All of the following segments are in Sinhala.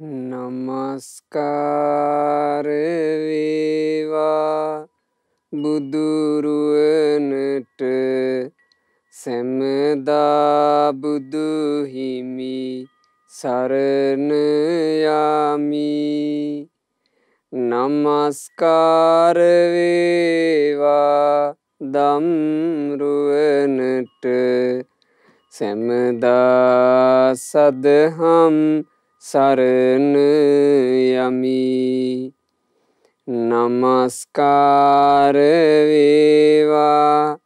නමස්කාර වේවා බුදුරුවනට සැමදා බුදු හිමි සරණ යමි. නමස්කාර වේවා ධම්රුවනට සැමදා සදහම් සරණ යමි. නමස්කාර වේවා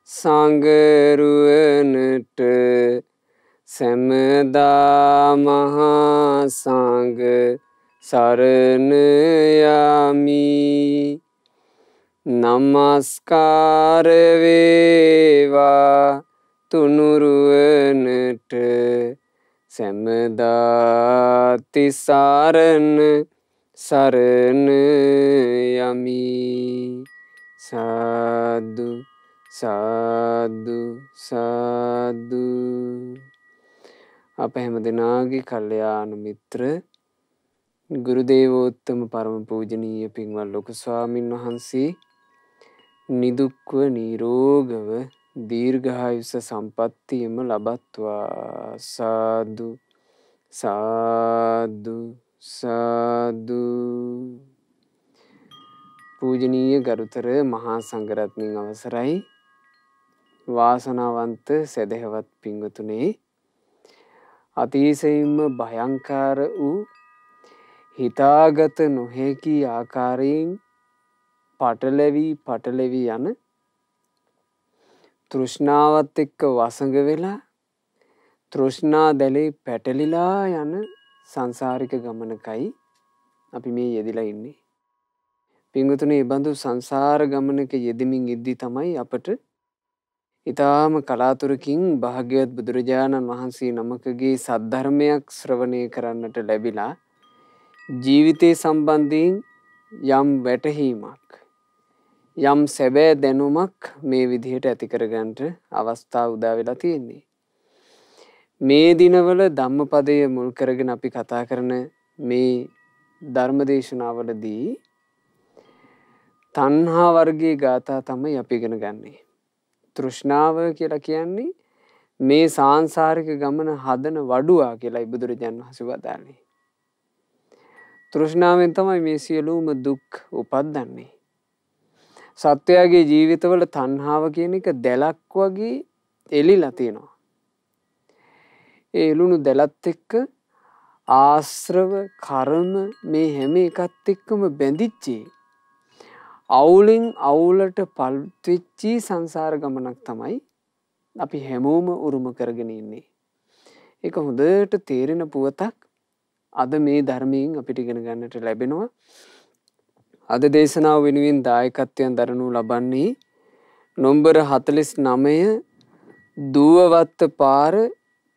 සංඝරුවනට සැමදා මහා සංඝ සරණ යමි. නමස්කාර වේවා තුනුරුවනට සැමදා තිසරණ සරණ යමි. සාදු සාදු සාදු. අප හැම දෙනාගේ කල්යාණ මිත්‍ර ගුරුදේවෝත්තම පරම පූජනීය පින්වත් ලොකු ස්වාමින් වහන්සේ නිදුක්ව නිරෝගව දීර්ඝායුෂ සම්පත්තියම ලබත්වා. සාදු සාදු සාදු. පූජනීය ගරුතර මහා සංඝරත්නයන් අවසරයි. වාසනාවන්ත සදහවත් පින්වතුනේ, අතිශයින්ම භයංකාර වූ හිතාගත නොහැකි ආකාරයෙන් පටලැවි යන තෘෂ්ණාවත් එක්ක වසඟ වෙලා තෘෂ්ණා දැලේ පැටලිලා යන සංසාරික ගමනකයි අපි මේ යෙදිලා ඉන්නේ. පින්වතුනි, බඳු සංසාර ගමනක යෙදමින් ඉද්දි තමයි අපට ඊටාම කලාතුරකින් භාග්‍යවත් බුදුරජාණන් වහන්සේ නමකගේ සද්ධර්මයක් ශ්‍රවණය කරන්නට ලැබිලා ජීවිතේ සම්බන්ධයෙන් යම් වැටහීමක්, යම් සැබෑ දැනුමක් මේ විදිහට ඇති කරගන්නට අවස්ථාව උදා වෙලා තියෙන්නේ. මේ දිනවල ධම්මපදය මුල් කරගෙන අපි කතා කරන මේ ධර්මදේශනාවලදී තණ්හා වර්ගයේ ගාථා තමයි අපි ඉගෙන ගන්නෙ. තෘෂ්ණාව කියලා කියන්නේ මේ සාංශාරික ගමන හදන වඩුවා කියලා බුදුරජාණන් වහන්සේ වදාළේ. තෘෂ්ණාවෙන් තමයි මේ සියලුම දුක් උපද්දන්නේ. සත්වයාගේ ජීවිතවල තණ්හාව කියන එක දැලක් වගේ එලිලා තියෙනවා. ඒ එළුණු දැලත් එක්ක ආශ්‍රව කර්ම මේ හැම එකත් එක්කම බැඳිච්චි අවුලෙන් අවුලට පල්වෙච්චි සංසාර ගමනක් තමයි අපි හැමෝම උරුම කරගෙන ඉන්නේ. ඒක හොඳට තේරෙන පුවතක් අද මේ ධර්මයෙන් අපිට ඉගෙන ගන්නට ලැබෙනවා. අද දේශනාව වෙනුවෙන් දායකත්වයෙන් දරනු ලබන්නේ නොම්බර 49 දුවවත්ත පාර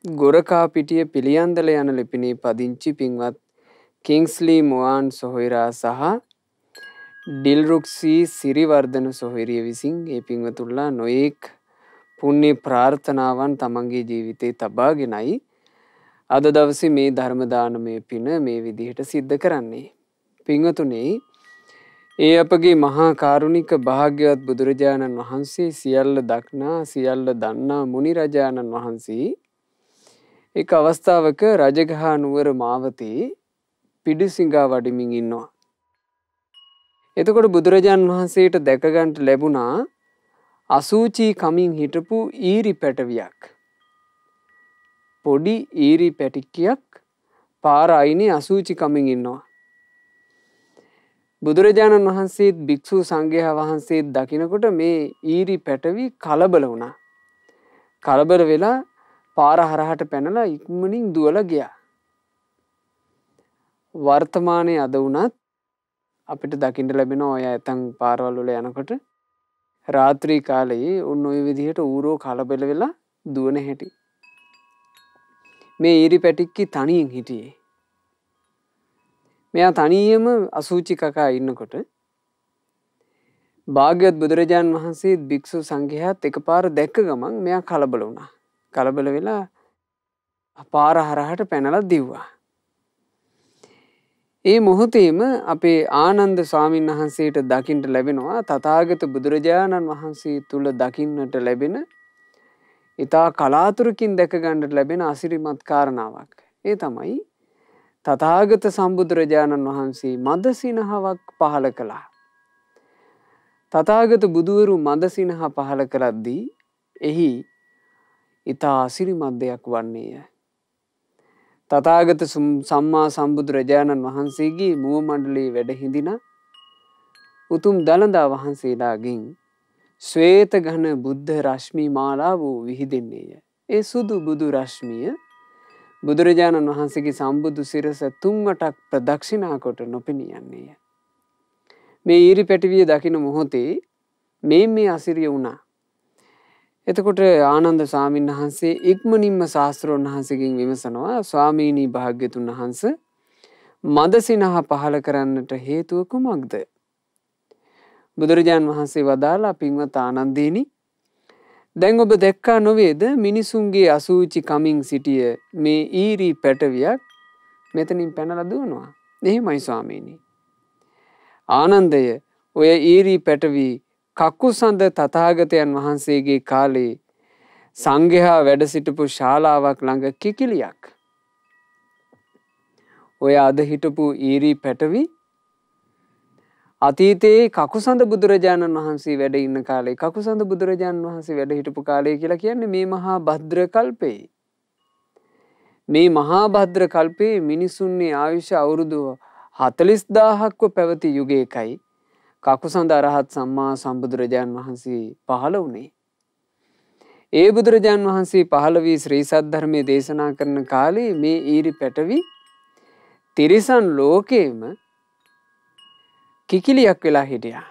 ගොරකාපිටිය පිළියන්දල යන ලිපිනේ පදිංචි පින්වත් කිංස්ලි මොවාන් සොහොයුරා සහ ඩිල්රුක්සී සිරිවර්ධන සොහොයුරිය විසින් ඒ පින්වතුන්ලා නොඑක් පුණ්‍ය ප්‍රාර්ථනාවන් තමන්ගේ ජීවිතේ තබාගෙනයි අද දවසේ මේ ධර්ම දානමය පින මේ විදිහට සිද්ධ කරන්නේ. පින්වතුනේ, ඒ අපගේ මහා කාරුණික භාග්‍යවත් බුදුරජාණන් වහන්සේ සියල්ල දක්නා සියල්ල දන්නා මුනි රජාණන් වහන්සේ එක් අවස්ථාවක රජගහ නුවර මාවතේ පිඬුසිඟා වඩිමින් ඉන්නවා. එතකොට බුදුරජාණන් වහන්සේට දැක ගන්නට ලැබුණා අසූචි කමින් හිටපු ඊරි පැටවියක්. පොඩි ඊරි පැටික්කියක් පාර අයිනේ අසූචි කමින් ඉන්නවා. බුදුරජාණන් වහන්සේත් භික්ෂු සංඝයා වහන්සේත් දකිනකොට මේ ඊරි පැටවි කලබල වුණා. කලබල වෙලා පාර හරහට පැනලා ඉක්මනින් දුවලා ගියා. වර්තමානයේ අද වුණත් අපිට දකින්න ලැබෙන ඔය ඇතන් පාරවල් වල යනකොට රාත්‍රී කාලයේ උන් ওই විදිහට ඌරෝ කලබල වෙලා දුවන හැටි. මේ ඊරි පැටික්කි තනියෙන් හිටියේ. මෙයා තනියම අසූචි කකා ඉන්නකොට භාග්‍යවත් බුදුරජාණන් වහන්සේ භික්ෂු සංඝයාත් එකපාර දැක්ක ගමන් මෙයා කලබල වුණා. කලබල වෙලා පාර හරහට පැනලා දිව්වා. ඒ මොහොතේම අපේ ආනන්ද ස්වාමීන් වහන්සේට දකින්නට ලැබෙනවා තථාගත බුදුරජාණන් වහන්සේ තුල දකින්නට ලැබෙන ඊතා කලාතුරකින් දැක ගන්නට ලැබෙන අසිරිමත් කාරණාවක්. ඒ තමයි තථාගත සම්බුදුරජාණන් වහන්සේ මදසිනහවක් පහළ කළා. තථාගත බුදුවරු මදසිනහ පහළ කළද්දී එහි ඊතා අසිරිමත් දෙයක් වන්නේය. තථාගත සම්මා සම්බුදුරජාණන් වහන්සේගේ මුව මණ්ඩලයේ වැඩ හිඳින උතුම් දළදා වහන්සේලාගෙන් ශ්වේත ඝන බුද්ධ රශ්මි මාලාව විහිදෙන්නේය. ඒ සුදු බුදු රශ්මිය බුදුරජාණන් වහන්සේගේ සම්බුදු සිරස 3-8ක් ප්‍රදක්ෂිනා කොට නොපෙනී යන්නේය. මේ ඊරි පැටවිය දකින මොහොතේ මේ අසිරිය වුණා. එතකොට ආනන්ද ස්වාමීන් වහන්සේ ඉක්මනින්ම ශාස්ත්‍රෝන් වහන්සේගෙන් විමසනවා ස්වාමීනි භාග්‍යතුන් වහන්සේ මදසිනහ පහළ කරන්නට හේතුව කුමක්ද? බුදුරජාන් වහන්සේ වදාලා පින්වත් ආනන්දේනි දැන් ඔබ දැක්කා නොවේද මිනිසුන්ගේ අසූචි කමින් සිටිය මේ ඊරි පැටවියක් මෙතනින් පැනලා දුවනවා. එහෙමයි ස්වාමීනි. ආනන්දය ඔය ඊරි පැටවි කකුසඳ තථාගතයන් වහන්සේගේ කාලේ සංඝයා වැඩ සිටපු ශාලාවක් ළඟ කිකිලියක්. ඔය අද හිටපු ඊරි පැටවි අතීතයේ කකුසඳ බුදුරජාණන් වහන්සේ වැඩ ඉන්න කාලේ කකුසඳ බුදුරජාණන් වහන්සේ වැඩ හිටපු කාලය කියලා කියන්නේ මේ මහා භද්‍ර කල්පේ. මේ මහා භද්‍ර කල්පේ මිනිසුන්ගේ ආයුෂ අවුරුදු 40000ක්ව පැවති යුගයකයි කකුසඳ අරහත් සම්මා සම්බුදුරජාණන් වහන්සේ පහළ වුණේ. ඒ බුදුරජාණන් වහන්සේ පහළ වී ශ්‍රී සද්ධර්මයේ දේශනා කරන කාලේ මේ ඊරි පැටවි තිරිසන් ලෝකේම කිකිලියක් වෙලා හිටියා.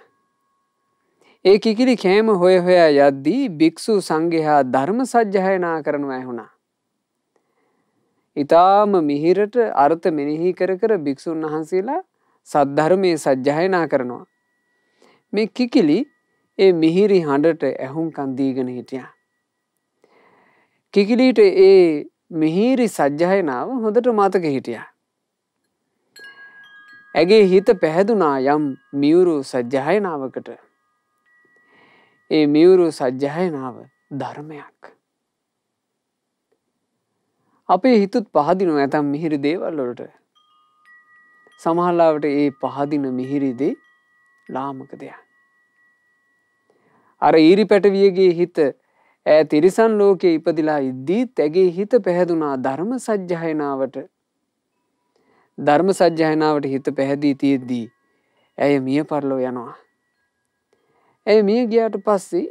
ඒ කිකිලි කෑම හොයා යද්දී භික්ෂු සංඝයා ධර්ම සජ්ජායනා කරනවා ඇහුණා. ඊටාම මිහිරට අර්ථ මෙනෙහි කර කර භික්ෂුන් වහන්සේලා සද්ධර්මයේ සජ්ජායනා කරනවා. මේ කිකිලි ඒ මිහිරි හඬට ඇහුම්කන් දීගෙන හිටියා. කිකිලිට ඒ මිහිරි සජ්ජායනාව හොඳට මතක හිටියා. ඇගේ හිත පැහැදුනා යම් මියුරු සජ්ජායනාවකට. ඒ මියුරු සජ්ජායනාව ධර්මයක්. අපේ හිතුත් පහදිනවා නැතම් මිහිරි දේවල් වලට. සමහරවිට ඒ පහදින මිහිරි දේ ලාමක දෙයක්. අර ඊරි පැටවියගේ හිත ඈ තිරිසන් ලෝකේ ඉපදිලා ඉද්දී ඇගේ හිත පැහැදුනා ධර්ම සජ්ජායනාවට. ධර්ම සජ්ජායනාවට හිත පැහැදී තියෙද්දී ඇය මිය පරලෝ යනවා. ඇය මිය ගියාට පස්සේ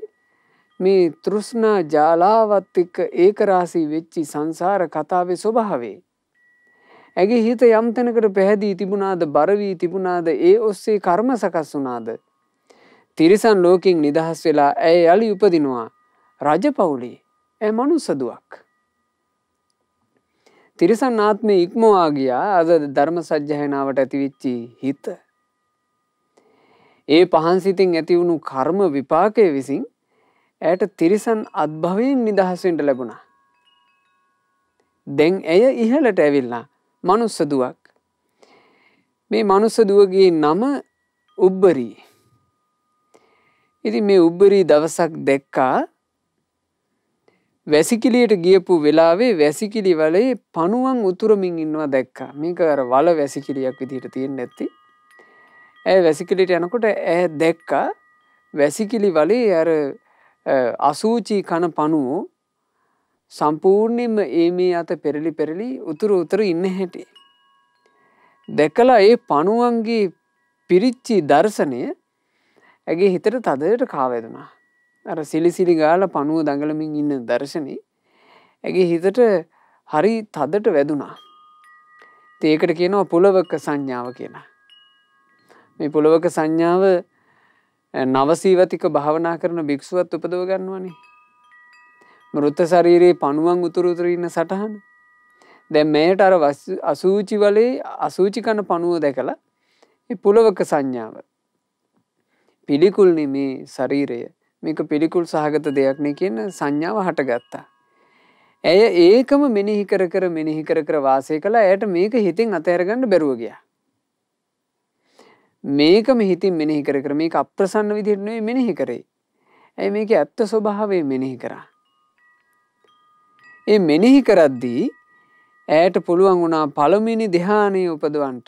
මේ තෘෂ්ණා ජාලාවත් එක්ක ඒක රාශී වෙච්චි සංසාර කතාවේ ස්වභාවය. ඇගේ හිත යම් තැනකට පැහැදී තිබුණාද බර වී තිබුණාද ඒ ඔස්සේ කර්ම සකස් වුණාද තිරිසන් ලෝකෙන් නිදහස් වෙලා ඇය යලි උපදිනවා රජපෞලේ. ඇය මනුස්ස දුවක්. තිරිසන් ආත්මේ ඉක්මවා ගියා අද ධර්ම සජ්ජායනාවට ඇතිවෙච්චි හිත. ඒ පහන් සිතින් ඇති වුණු කර්ම විපාකයේ විසින් ඇයට තිරිසන් අත්භවයෙන් නිදහස් වෙන්න ලැබුණා. දැන් ඇය ඉහළට ඇවිල්ලා මනුස්ස දුවක්. මේ මනුස්ස දුවගේ නම උබ්බරී. ඉතින් මේ උබ්බරී දවසක් දැක්කා වැසිකිළියට ගියපු වෙලාවේ වැසිකිළි වලේ පණුවන් උතුරමින් ඉන්නවා දැක්කා. මේක අර වල වැසිකිළියක් විදිහට තියෙන්නේ නැති. ඇය වැසිකිළියට යනකොට ඇය දැක්කා වැසිකිළි වලේ අර අසූචි කන පණුවෝ සම්පූර්ණයෙන්ම මේ අත පෙරලි උතුරු ඉන්න හැටි. දැකලා ඒ පණුවන්ගේ පිරිච්චි දර්ශනය ඇගේ හිතට තදට කාවැදුනා. අර සිලිසිලි ගාලා පණුව දඟලමින් ඉන්න දර්ශනේ ඇගේ හිතට හරි තදට වැදුනා. ඒකට කියනවා පුලවක සංඥාව කියලා. මේ පුලවක සංඥාව නවසීවතික භාවනා කරන භික්ෂුවත් උපදව ගන්නවනේ. මෘත ශරීරයේ පණුවන් උතුරු ඉන්න සටහන. දැන් මේට අර අසූචි වලේ අසූචි කන පණුව දැකලා මේ පුලවක සංඥාව පිළිකුල් මේ ශරීරය මේක පිළිකුල් සහගත දෙයක් නේ කියන සංඥාව හටගත්තා. ඇය ඒකම මෙනෙහි කර කර වාසය කළා. ඇයට මේක හිතෙන් අතහැර ගන්න බැරුව ගියා. මේකම හිතින් මෙනෙහි කර කර මේක අප්‍රසන්න විදිහට නෙවෙයි මෙනෙහි කරේ. ඇයි මේකේ ඇත්ත ස්වභාවය මෙනෙහි කරා. ඒ මෙනෙහි කරද්දී ඇයට පුළුවන් වුණා පළවෙනි ධ්‍යානය උපදවන්න.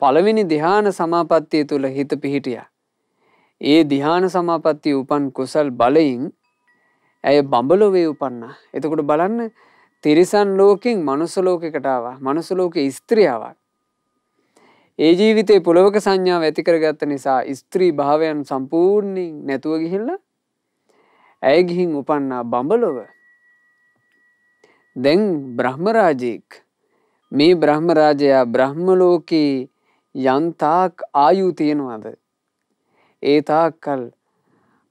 පළවෙනි ධ්‍යාන සමාපත්තිය තුල හිත පිහිටියා. ඒ ධ්‍යාන සමාපත්තිය උපන් කුසල් බලයෙන් ඇය බඹලොවේ උපන්නා. එතකොට බලන්න තිරිසන් ලෝකෙන් මනුස්ස ලෝකයකට ආවා. මනුස්ස ලෝකේ ස්ත්‍රියාවක්. ඒ ජීවිතේ පුලවක සංඥාව ඇති කරගත්ත නිසා ස්ත්‍රී භාවයන් සම්පූර්ණයෙන් නැතුව ගිහිල්ලා ඇය ගිහින් උපන්නා බඹලොව. දැන් බ්‍රහ්ම රාජෙක්. මේ බ්‍රහ්ම රාජයා බ්‍රහ්ම ලෝකේ යන්තාක් ආයු තියනවාද? ඒ තාක්කල්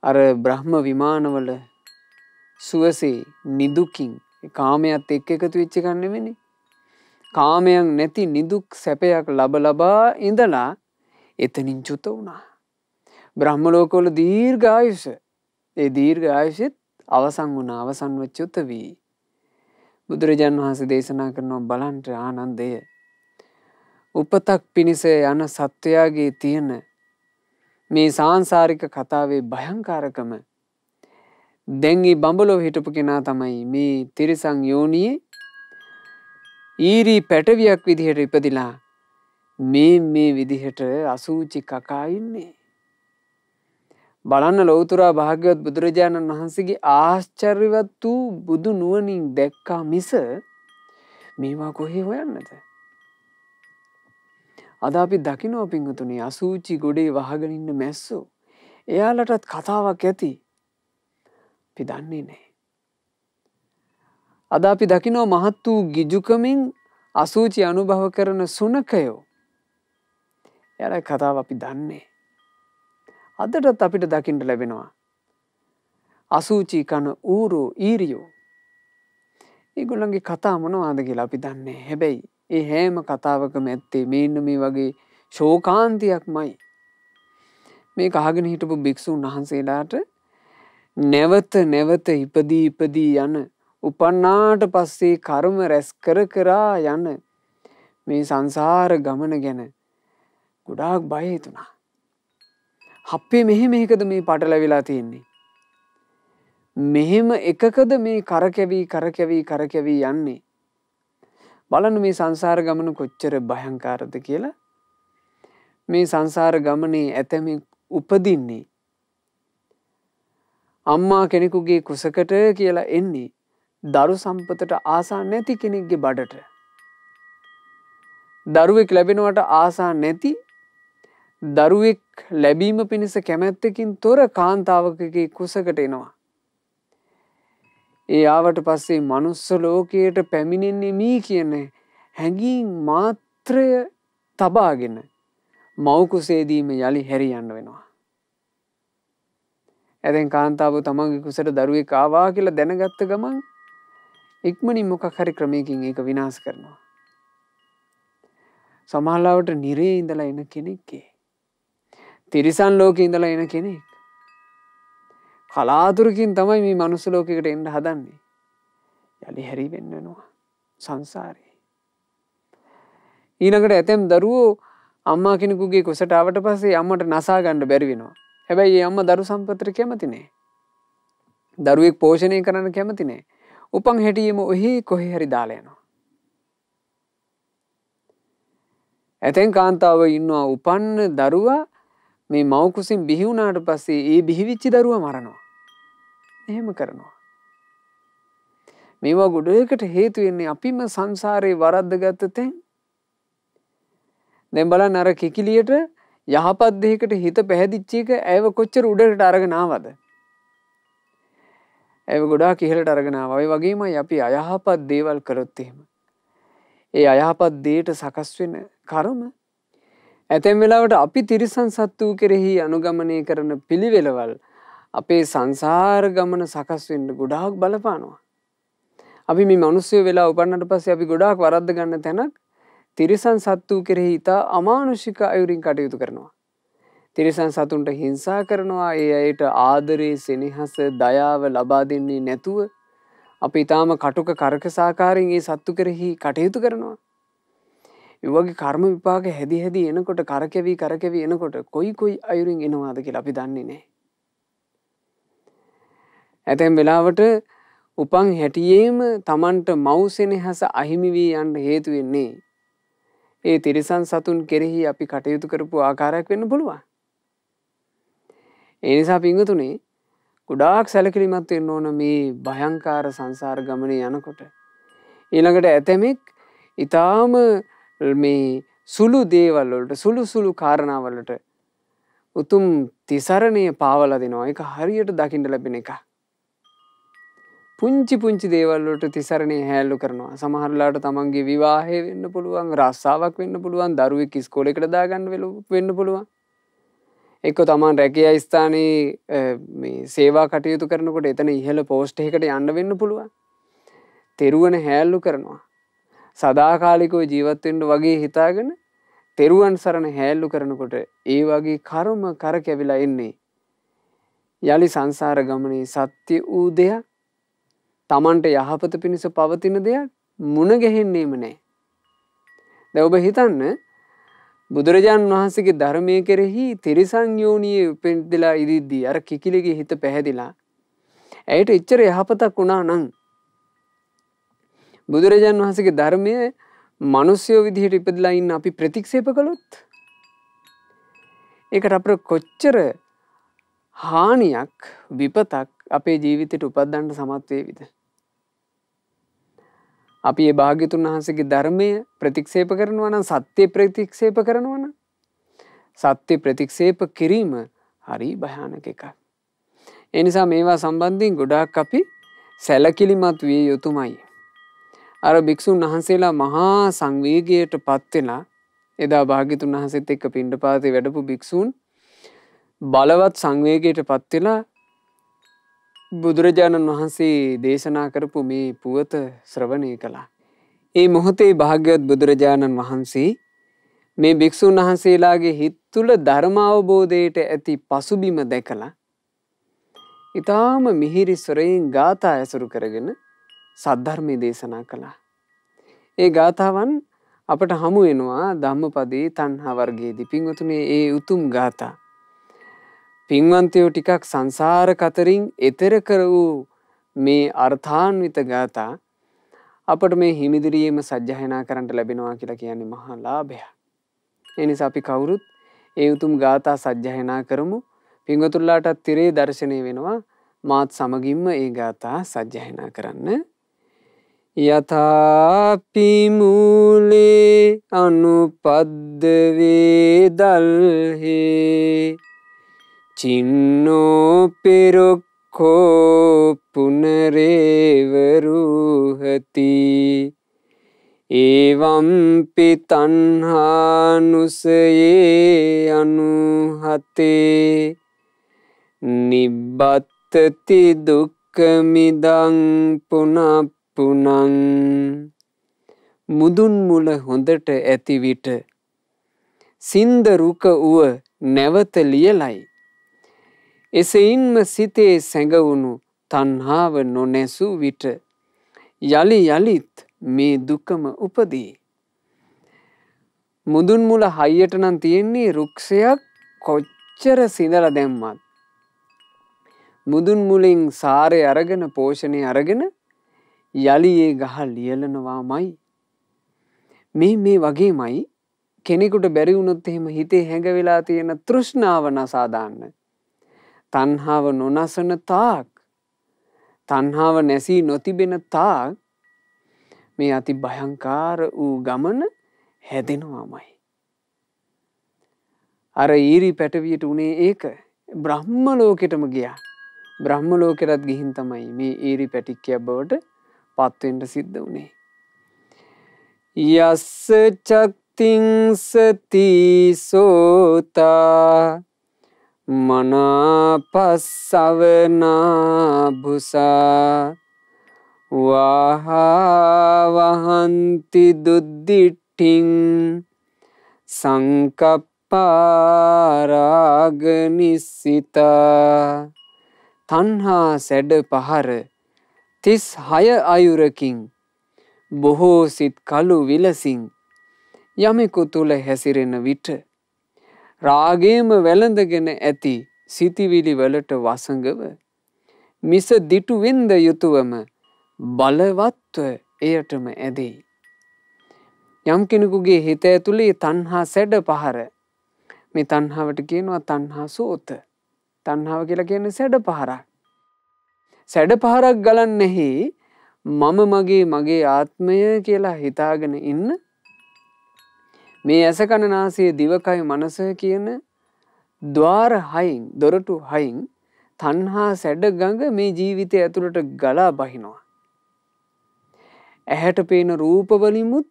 අර බ්‍රහ්ම විමානවල සුවසේ නිදුකින් කාමයට එක්ක එකතු වෙච්ච එකක් නෙවෙයි. කාමයන් නැති නිදුක් සැපයක් ලබා ඉඳලා එතනින් චුත වුණා. බ්‍රහ්ම ලෝකවල දීර්ඝ ආයුෂ. ඒ දීර්ඝ ආයුෂෙත් අවසන් වුණා. අවසන්ව චුත වී බුදුරජාණන් වහන්සේ දේශනා කරනවා බලන්න ආනන්දය. උපතක් පිණිස යන සත්වයාගේ තියෙන මේ සාංශාරික කතාවේ භයංකාරකම දැන් මේ බඹලොව හිටපු කෙනා තමයි මේ තිරිසන් යෝනියේ ඊරි පැටවියක් විදිහට ඉපදිලා මේ විදිහට අසූචි කකා ඉන්නේ. බලන්න ලෞතුරා භාග්‍යවත් බුදුරජාණන් වහන්සේගේ ආශ්චර්යවත් වූ බුදු නුවණින් දැක්කා මිස මේවා කොහේ හොයන්නද? අද අපි දකිනවා පින්වතුනි අසූචි ගොඩේ වහගෙන ඉන්න මැස්සෝ. එයාලටත් කතාවක් ඇති. අපි දන්නේ නැහැ. අද අපි දකිනවා මහත් වූ ගිජුකමින් අසූචි අනුභව කරන සුනකයෝ. එයාලගේ කතාව අපි දන්නේ. අදටත් අපිට දකින්න ලැබෙනවා. අසූචි කන ඌරෝ ඊරියෝ. ඒගොල්ලන්ගේ කතා මොනවද කියලා අපි දන්නේ. හැබැයි ඒ හැම කතාවකම ඇත්තේ මේන්න මේ වගේ ශෝකාන්තියක්මයි. මේක අහගෙන හිටපු භික්ෂුන් වහන්සේලාට නැවත නැවත ඉපදී යන උපන්නාට පස්සේ කර්ම රැස් කරා යන මේ සංසාර ගමන ගැන ගොඩාක් බය හිතුණා. අපේ මෙහෙම එකද මේ පටලැවිලා තියෙන්නේ? මෙහෙම එකකද මේ කරකැවි යන්නේ? බලන්න මේ සංසාර ගමන කොච්චර භයංකාරද කියලා. මේ සංසාර ගමනේ ඇතැමි උපදින්නේ අම්මා කෙනෙකුගේ කුසකට කියලා එන්නේ දරු සම්පතට ආසා නැති කෙනෙක්ගේ බඩට. දරුවෙක් ලැබෙනවට ආසා නැති දරුවෙක් ලැබීම පිණිස කැමැත්තකින් තොර කාන්තාවකගේ කුසකට එනවා. ඒ ආවට පස්සේ මනුස්ස ලෝකයට පැමිණෙන්නේ මී කියන හැඟීම් මාත්‍රය තබාගෙන මව් කුසේදීම යලි හැරියන්න වෙනවා. එතෙන් කාන්තාව තමන්ගේ කුසට දරුවෙක් ආවා කියලා දැනගත්ත ගමන් ඉක්මනින් මොකක් හරි ක්‍රමයකින් ඒක විනාශ කරනවා. සමහරවිට නිරේ ඉඳලා එන කෙනෙක්ගේ තිරිසන් ලෝකේ ඉඳලා එන කෙනෙක් කලාතුරකින් තමයි මේ මනුස්ස ලෝකයකට එන්න හදන්නේ. යලි හැරි වෙන්න වෙනවා සංසාරේ. ඊළඟට ඇතැම් දරුවෝ අම්මා කෙනෙකුගේ කුසට ආවට පස්සේ අම්මට නසා ගන්න බැරි වෙනවා. හැබැයි ඒ අම්මා දරු සම්පතට කැමති නෑ. දරුවෙක් පෝෂණය කරන්න කැමති නෑ. උපන් හැටියෙම ඔහි කොහේ හරි දාලා යනවා. ඇතැම් කාන්තාව ඉන්නවා උපන්න දරුවා මේ මව් කුසින් බිහි වුණාට පස්සේ ඒ බිහිවිච්ච දරුවා මරනවා. එහෙම කරනවා. මේවා ගොඩකට හේතු වෙන්නේ අපිම සංසාරේ වරද්දගත්ත තැන්. දැන් බලන්න අර කිකිලියට යහපත් දෙයකට හිත පැහැදිච්ච එක ඇයව කොච්චර උඩට අරගෙන ආවද? ඇයව ගොඩාක් ඉහළට අරගෙන ආවා. ඒ වගේමයි අපි අයහපත් දේවල් කරොත් එහෙම. ඒ අයහපත් දේට සකස් වෙන කර්ම ඇතැම් වෙලාවට අපි තිරිසන් සත්තු කෙරෙහි අනුගමනය කරන පිළිවෙලවල් අපේ සංසාර ගමන සකස් වෙන්න ගොඩාක් බලපානවා. අපි මේ මිනිස්සු වෙලා උපන්නට පස්සේ අපි ගොඩාක් වරද්ද ගන්න තැනක් තිරිසන් සත්තු කෙරෙහි ඉතා අමානුෂික අයුරින් කටයුතු කරනවා. තිරිසන් සතුන්ට හිංසා කරනවා. ඒ අයට ආදරේ, සෙනෙහස, දයාව ලබා දෙන්නේ නැතුව අපි ඊටාම කටුක කරකසාකාරයෙන් මේ සත්තු කෙරෙහි කටයුතු කරනවා. ඒ වගේ කර්ම විපාක හැදි හැදි එනකොට කරකැවි එනකොට කොයි අයුරින් එනවාද කියලා අපි දන්නේ නැහැ. ඇතැම් වෙලාවට උපන් හැටියේම Tamanට මව්සෙනෙහස අහිමි වී යන්න හේතු වෙන්නේ ඒ තිරිසන් සතුන් කෙරෙහි අපි කටයුතු කරපු ආකාරයක් වෙන්න පුළුවන්. ඒ නිසා පින්වතුනි ගොඩාක් සැලකිලිමත් වෙන්න ඕන මේ භයංකාර සංසාර ගමනේ යනකොට. ඊළඟට ඇතැමෙක් ඊටාම මේ සුළු දේවල් වලට සුළු කාරණා වලට උතුම් තිසරණය පාවලා දෙනවා. ඒක හරියට දකින්න ලැබෙන එක. පුංචි දේවල් වලට තිසරණය හැල්ලු කරනවා. සමහරලාට තමන්ගේ විවාහය වෙන්න පුළුවන්, රස්සාවක් වෙන්න පුළුවන්, දරුවෙක් ඉස්කෝලේකට දාගන්න වෙන්න පුළුවන්. එක්ක තමන් රැකියා ස්ථානයේ මේ සේවා කටයුතු කරනකොට එතන ඉහළ පෝස්ට් එකකට යන්න වෙන්න පුළුවන්. තෙරුවන් හැල්ලු කරනවා. සදාකාලිකව ජීවත් වෙන්න වගේ හිතාගෙන තෙරුවන් සරණ හැල්ලු කරනකොට ඒ වගේ කර්ම කරකැවිලා එන්නේ. යලි සංසාර ගමනේ සත්‍ය වූ දෙයක් තමන්ට යහපත පිණිස පවතින දෙයක් මුණ ගැහෙන්නේම නැහැ. දැන් ඔබ හිතන්න බුදුරජාණන් වහන්සේගේ ධර්මයේ කෙරෙහි තිරිසන් යෝනියේ උපෙන්දලා ඉදිද්දී අර කිකිලිගේ හිත පැහැදිලා ඇයට එච්චර යහපතක් වුණා නම් බුදුරජාණන් වහන්සේගේ ධර්මයේ මිනිස්යෝ විදිහට ඉපදලා ඉන්න අපි ප්‍රතික්ෂේප කළොත් ඒකට අපර කොච්චර හානියක් විපතක් අපේ ජීවිතයට උපදින්න සමත් වේවිද? අපි මේ භාග්‍යතුන් වහන්සේගේ ධර්මය ප්‍රතික්ෂේප කරනවා නම් සත්‍ය ප්‍රතික්ෂේප කරනවා නම් සත්‍ය ප්‍රතික්ෂේප කිරීම හරි භයානක එකක්. ඒ නිසා මේවා සම්බන්ධයෙන් ගොඩාක් අපි සැලකිලිමත් විය යුතුමයි. අර භික්ෂුන් වහන්සේලා මහා සංවේගයට පත් වෙලා එදා භාග්‍යතුන් වහන්සේත් එක්ක පිණ්ඩපාතේ වැඩපු භික්ෂුන් බලවත් සංවේගයට පත් වෙලා බුදුරජාණන් වහන්සේ දේශනා කරපු මේ පුවත ශ්‍රවණය කළා. ඒ මොහොතේ භාග්‍යවත් බුදුරජාණන් වහන්සේ මේ භික්ෂුන් වහන්සේලාගේ හිත් තුළ ධර්ම අවබෝධයට ඇති පසුබිම දැකලා ඊටාම මිහිරි ස්වරයෙන් ගාථා ඇසුරු කරගෙන සද්ධර්මයේ දේශනා කළා. ඒ ගාථාවන් අපට හමු වෙනවා ධම්මපදයේ තණ්හා වර්ගයේදී. පින්වතුනි ඒ උතුම් ගාථා පින්වන්තයෝ ටිකක් සංසාර කතරින් එතෙර කර වූ මේ අර්ථාන්විත ගාථා අපට මේ හිමිදිරියේම සජ්ජායනා කරන්න ලැබෙනවා කියලා කියන්නේ මහා ලාභයක්. ඒ නිසා අපි කවුරුත් ඒ උතුම් ගාථා සජ්ජායනා කරමු. පින්වතුන්ලාටත් තිරේ දර්ශනය වෙනවා. මාත් සමගින්ම ඒ ගාථා සජ්ජායනා කරන්න. යථාපි මූලේ අනුපද්ද වේදල්හේ චින්නෝ පෙරොක්ඛෝ පුනරේවරුහති එවම්පි තණ්හානුසයේ අනුහතේ නිබ්බත්තති දුක්ඛමිදං පුනප්පුනං. මුදුන් මුල හොඳට ඇති විට සින්ද රුක උව නැවත ලියලයි. එසෙයින්ම සිතේ සැඟවුණු තණ්හාව නොනැසූ විට යලි යලිත් මේ දුකම උපදී. මුදුන් මුල හයියට නම් තියෙන්නේ රුක්ෂයක් කොච්චර සිඳලා දැම්මත් මුදුන් මුලින් සාරය අරගෙන පෝෂණය අරගෙන යලි ඒ ගහ ලියලනවාමයි. මේ වගේමයි කෙනෙකුට බැරි වුණොත් එහෙම හිතේ හැඟ වෙලා තියෙන තෘෂ්ණාව නසා දාන්න. තණ්හාව නොනසන තාක් තණ්හාව නැසී නොතිබෙන තාක් මේ අති භයංකාර වූ ගමන හැදෙනවාමයි. අර ඊරි පැටවියට උනේ ඒක බ්‍රහ්ම ලෝකෙටම ගියා. බ්‍රහ්ම ලෝකෙටත් ගිහින් තමයි මේ ඊරි පැටික්කියක් බවට පත් වෙන්න සිද්ධ වුනේ. යස්ස චක්තිං සති සෝතා මනාපස්සවනා භුසා වහවහන්ති දුද්දිට්ඨින් සංකප්පාරාග නිස්සිතා. තණ්හා සැඩ පහර 36 අයුරකින් බොහෝ සිත් කලු විලසින් යමෙකු තුල හැසිරෙන විට රාගයේම වැළඳගෙන ඇති සිතිවිලි වලට වසඟව මිස දිටු වෙන්ද යුතුයම බලවත්ව එයටම ඇදෙයි. යම් කෙනෙකුගේ හිත ඇතුලේ තණ්හා සැඩ පහර, මේ තණ්හාවට කියනවා තණ්හා සෝත. තණ්හාව කියලා කියන්නේ සැඩ පහරක්. සැඩ පහරක් ගලන්නේහි මම මගේ ආත්මය කියලා හිතාගෙන ඉන්න මේ ඇස කන නාසය දිවකය මනස කියන ద్వාර හයින් දොරටු හයින් තණ්හා සැඩ ගඟ මේ ජීවිතය ඇතුළට ගලා බහිනවා. ඇහැට පේන රූප වලිමුත්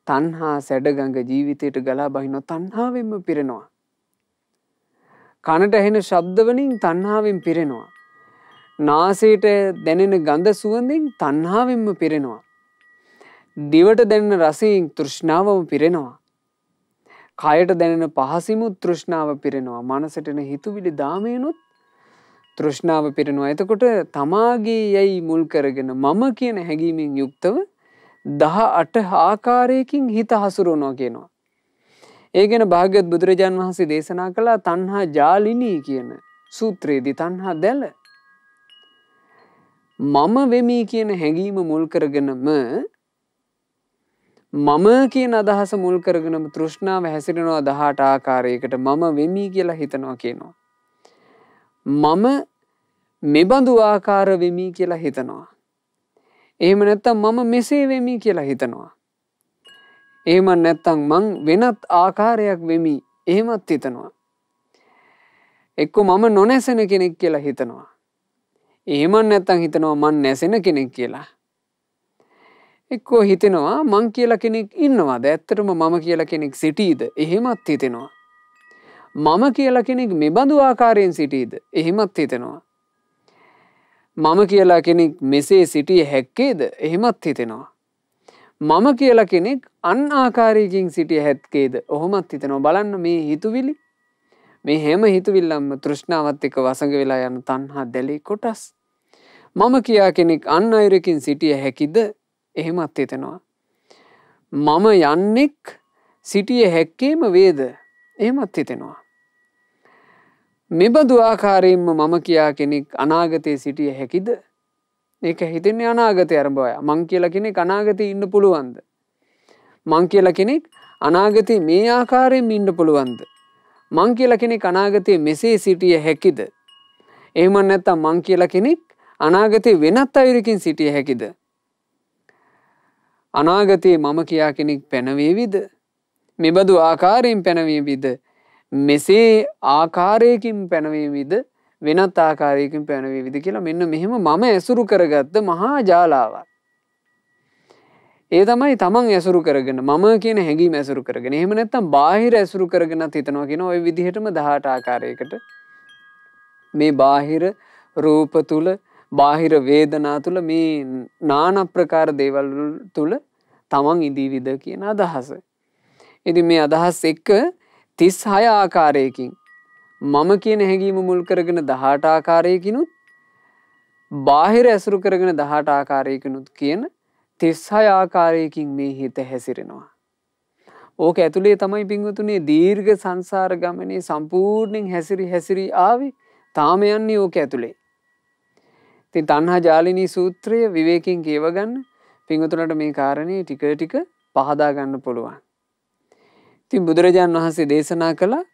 තණ්හා සැඩ ගඟ ජීවිතයට ගලා බහිනවා. තණ්හාවෙන්ම පිරෙනවා. කනට ඇහෙන ශබ්ද වලින් තණ්හාවෙන් පිරෙනවා. නාසයට දැනෙන ගඳ සුවඳින් තණ්හාවෙන්ම පිරෙනවා. දිවට දැනෙන රසයෙන් තෘෂ්ණාවම පිරෙනවා. කයට දැනෙන පහසිමුත් තෘෂ්ණාව පිරෙනවා. මනසට එන හිතුවිලි දාමයනොත් තෘෂ්ණාව පිරෙනවා. එතකොට තමාගේ යයි මුල් කරගෙන මම කියන හැඟීමෙන් යුක්තව 18 ආකාරයකින් හිත හසුරවනවා කියනවා. ඒ ගැන භාග්‍යවත් බුදුරජාන් වහන්සේ දේශනා කළා තණ්හා ජාලිනී කියන සූත්‍රයේදී. තණ්හා දැල මම වෙමි කියන හැඟීම මුල් කරගෙනම මම කියන අදහස මුල් කරගෙනම තෘෂ්ණාව හැසිරෙනවා 18 ආකාරයකට. මම වෙමි කියලා හිතනවා කියනවා. මම මෙබඳු ආකාර වෙමි කියලා හිතනවා. එහෙම නැත්නම් මම මෙසේ වෙමි කියලා හිතනවා. එහෙම නැත්නම් මං වෙනත් ආකාරයක් වෙමි එහෙමත් හිතනවා. එක්ක මම නොනැසෙන කෙනෙක් කියලා හිතනවා. එහෙම නැත්නම් හිතනවා මං නැසෙන කෙනෙක් කියලා. එක්කෝ හිතෙනවා මං කියලා කෙනෙක් ඉන්නවද? ඇත්තටම මම කියලා කෙනෙක් සිටීද? එහෙමත් හිතෙනවා. මම කියලා කෙනෙක් මෙබඳු ආකාරයෙන් සිටීද? එහෙමත් හිතෙනවා. මම කියලා කෙනෙක් මෙසේ සිටිය හැක්කේද? එහෙමත් හිතෙනවා. මම කියලා කෙනෙක් අන් ආකාරයකින් සිටිය හැක්කේද? ඔහොමත් හිතෙනවා. බලන්න මේ හිතුවිලි, මේ හැම හිතුවිල්ලක්ම තෘෂ්ණාවත් එක්ක වසඟ වෙලා යන තණ්හා දැලේ කොටස්. මම කියා කෙනෙක් අන් අයරකින් සිටිය හැකිද? එහෙමත් හිතෙනවා. මම යන්නෙක් සිටිය හැක්කේම වේද? එහෙමත් හිතෙනවා. මෙබඳු ආකාරයෙන්ම මම කියා කෙනෙක් අනාගතයේ සිටිය හැකිද? ඒක හිතෙන්නේ අනාගතය අරඹය. මං කියලා කෙනෙක් අනාගතේ ඉන්න පුළුවන්ද? මං කියලා කෙනෙක් අනාගතේ මේ ආකාරයෙන් ඉන්න පුළුවන්ද? මං කියලා කෙනෙක් අනාගතේ මෙසේ සිටිය හැකිද? එහෙම නැත්නම් මං කියලා කෙනෙක් අනාගතේ වෙනත් අයරකින් සිටිය හැකිද? අනාගතේ මම කියා කෙනෙක් පැනවේවිද? මෙබඳු ආකාරයෙන් පැනවේවිද? මෙසේ ආකාරයකින් පැනවේවිද? වෙනත් ආකාරයකින් පැනවේවිද කියලා මෙන්න මෙහෙම මම ඇසුරු කරගත්ත මහා ජාලාවක්. ඒ තමයි තමන් ඇසුරු කරගෙන මම කියන හැඟීම ඇසුරු කරගෙන. එහෙම නැත්නම් බාහිර ඇසුරු කරගෙනත් හිතනවා කියන ওই විදිහටම 18 ආකාරයකට මේ බාහිර රූප තුල, බාහිර වේදනා තුල, මේ নানা ප්‍රකාර දේවල් තුල තමන් ඉදීවිද කියන අදහස. ඉතින් මේ අදහස් එක්ක 36 ආකාරයකින් මම කියන හැඟීම මුල් කරගෙන 18 ආකාරයකිනුත් බාහිර ඇසුරු කරගෙන 18 ආකාරයකිනුත් කියන 36 ආකාරයකින් මේ හිත හැසිරෙනවා. ඕක ඇතුලේ තමයි පින්වතුනි දීර්ඝ සංසාර ගමනේ සම්පූර්ණයෙන් හැසිරි ආවේ. තාම යන්නේ ඕක ඇතුලේ. ඉතින් තණ්හා ජාලිනී සූත්‍රය විවේකයෙන් කියව ගන්න පින්වතුනට මේ කාරණේ ටික ටික පහදා ගන්න පුළුවන්. ඉතින් බුදුරජාන් වහන්සේ දේශනා කළා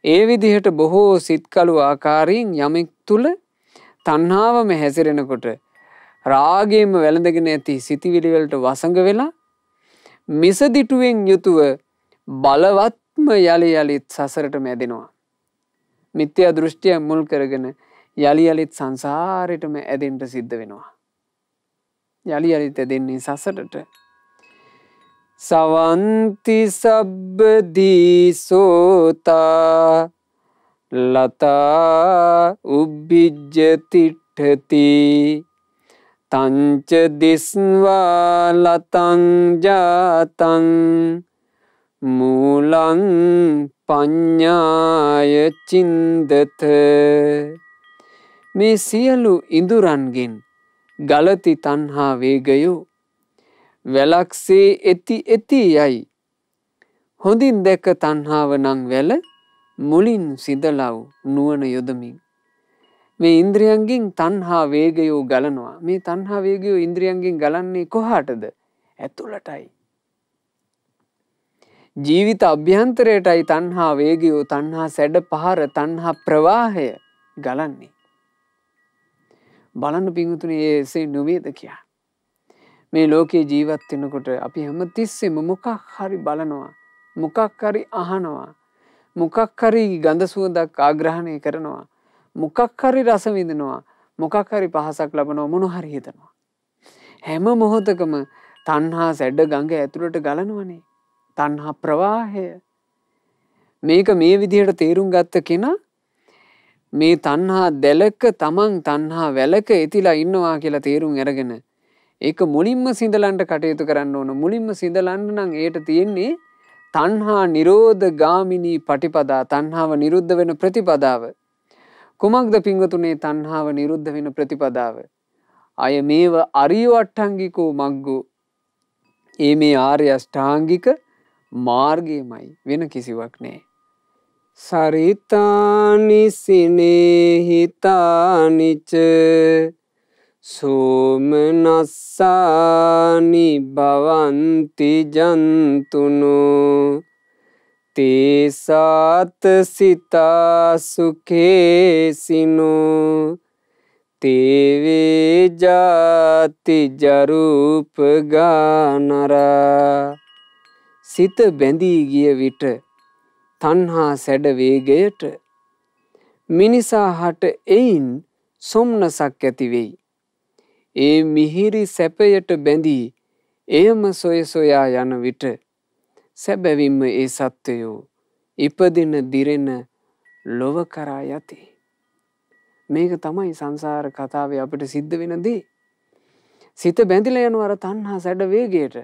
ඒ විදිහට බොහෝ සිත්කලු ආකාරයෙන් යමෙක් තුල තණ්හාවම හැසිරෙනකොට රාගයෙන්ම වැළඳගෙන ඇති සිතිවිලි වලට වසඟ වෙලා මිසදිටුවෙන් යුතුව බලවත්ම යලි යලිත් සසරට මැදෙනවා. මිත්‍යා දෘෂ්ටිය මුල් කරගෙන යලි යලිත් සංසාරෙටම ඇදෙන්න සිද්ධ වෙනවා. යලි යලිත් ඇදෙන්නේ සසරට. සවන්ති සබ්බදී සෝතා ලතා උබ්බිජ්ජතිට්ඨති තංච දිස්වා ලතං ජාතං මූලං පඤ්ඤාය චින්දත. මේ සියලු ඉඳුරන්ගෙන් ගලති තණ්හා වේගයෝ වැලක්සේ එති යයි හොඳින් දැක තණ්හාව නම් වැල මුලින් සිදලව් නුවණ යොදමින් මේ ඉන්ද්‍රියයන්ගෙන් තණ්හා වේගය ගලනවා. මේ තණ්හා වේගය ඉන්ද්‍රියයන්ගෙන් ගලන්නේ කොහාටද? ඇතුළටයි. ජීවිත අභ්‍යන්තරයටයි තණ්හා වේගය, තණ්හා සැඩ පහර, තණ්හා ප්‍රවාහය ගලන්නේ. බලන්න පිංගුතුනි, එසේ නොවේද කියා. මේ ලෝකේ ජීවත් වෙනකොට අපි හැමතිස්සෙම මොකක් හරි බලනවා, මොකක් හරි අහනවා, මොකක් හරි ගඳ සුවඳක් ආග්‍රහණය කරනවා, මොකක් හරි රස විඳිනවා, මොකක් හරි පහසක් ලබනවා, මොන හරි හිතනවා. හැම මොහොතකම තණ්හා සැඩ ගඟ ඇතුළට ගලනවනේ. තණ්හා ප්‍රවාහය. මේක මේ විදිහට තේරුම් ගත්ත කෙනා මේ තණ්හා දැලක තමන් තණ්හා වැලක එතිලා ඉන්නවා කියලා තේරුම් අරගෙන ඒක මුලින්ම සිඳලන්න කටයුතු කරන්න ඕන. මුලින්ම සිඳලන්න නම් ඒට තියෙන්නේ තණ්හා නිරෝධ ගාමිනී පටිපදා, තණ්හාව නිරුද්ධ වෙන ප්‍රතිපදාව. කුමක්ද පිංගතුනේ තණ්හාව නිරුද්ධ වෙන ප්‍රතිපදාව? අය මේව අරිය වට්ටංගිකෝ මග්ගෝ. මේ ආර්ය අෂ්ටාංගික මාර්ගයමයි, වෙන කිසිවක් නෑ. සරිතානි සිනේහිතානිච සෝමනස්සානි භවන්ති ජන්තුනෝ තේසාත සිතා සුඛේසිනෝ තේවේ ජාති ජරූප ගානරා. සිත බැඳී ගිය විට තණ්හා සැඩ වේගයට මිනිසා හට එයින් සොම්නසක් ඇති වෙයි. ඒ මිහිරි සැපයට බැඳී එයම සොය සොයා යන විට සැබැවින්ම ඒ සත්වයෝ ඉපදින දිරෙන ලොව කරා යති. මේක තමයි සංසාර කතාවේ අපිට සිද්ධ වෙන දේ. සිත බැඳිලා යනවා අර තණ්හා සැඩ වේගයට.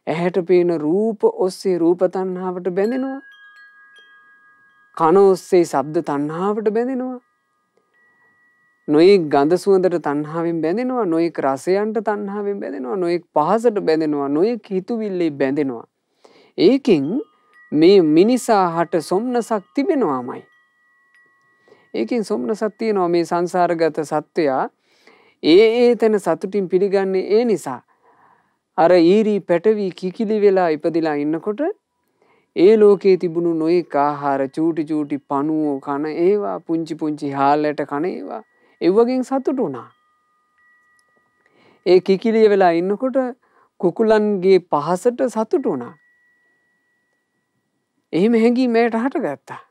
ඇහැට පේන රූප ඔස්සේ රූප තණ්හාවට බැඳෙනවා. කන ඔස්සේ ශබ්ද තණ්හාවට බැඳෙනවා. නොයෙක් ගඳ සුවඳට තණ්හාවෙන් බැඳෙනවා. නොයෙක් රසයන්ට තණ්හාවෙන් බැඳෙනවා. නොයෙක් පහසට බැඳෙනවා. නොයෙක් හිතුවිල්ලේ බැඳෙනවා. ඒකෙන් මේ මිනිසා හට සොම්නසක් තිබෙනවාමයි. ඒකෙන් සොම්නසක් තියෙනවා. මේ සංසාරගත සත්වයා ඒ තැන සතුටින් පිළිගන්නේ ඒ නිසා. අර ඊරි පැටවි කිකිලි වෙලා ඉපදිලා ඉන්නකොට ඒ ලෝකේ තිබුණු නොයෙක් ආහාර, චූටි චූටි පණුවෝ කන ඒවා, පුංචි පුංචි හාල්ලට කන ඒවා, ඒ වගේ සතුටු වුණා. ඒ කිකිලිය වෙලා ඉන්නකොට කුකුලන්ගේ පහසට සතුටු වුණා. එහෙම හැඟීම් ඇයට හටගත්තා.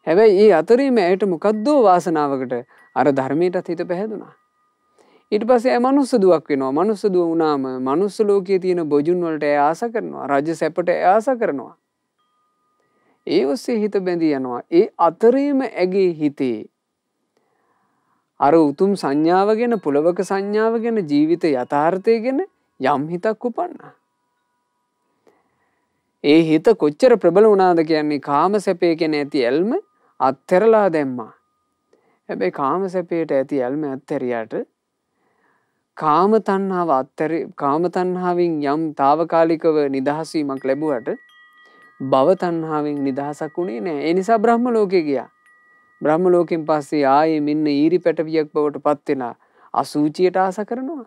හැබැයි ඒ අතරේම ඇයට මොකද්දෝ වාසනාවකට අර ධර්මයටත් හිත පැහැදුනා. ඊට පස්සේ ඇය මනුස්ස දුවක් වෙනවා. මනුස්ස දුව වුණාම මනුස්ස ලෝකයේ තියෙන බොජුන් වලට ඇය ආස කරනවා. රාජ්‍ය සැපට ඇය ආස කරනවා. ඒ ඔස්සේ හිත බැඳී යනවා. ඒ අතරේම ඇගේ හිතේ අර උතුම් සංඥාව ගැන, පුලවක සංඥාව ගැන, ජීවිත යථාර්ථය ගැන යම් හිතක් උපන්නා. ඒ හිත කොච්චර ප්‍රබල වුණාද කියන්නේ කාම සැපේ කියන ඇති ඇල්ම අත්හැරලා දැම්මා. හැබැයි කාම සැපේට ඇති ඇල්ම අත්හැරියාට කාම තණ්හාවෙන් යම් తాවකාලිකව නිදහස් වීමක් ලැබුවට භව තණ්හාවෙන් නිදහසක් උනේ නැහැ. ඒ නිසා බ්‍රහ්ම ලෝකේ ගියා. බ්‍රහ්ම ලෝකෙන් පස්සේ ආයේ මෙන්න ඊරි පැටවියක් බවට පත් වෙලා අසුචියට ආස කරනවා.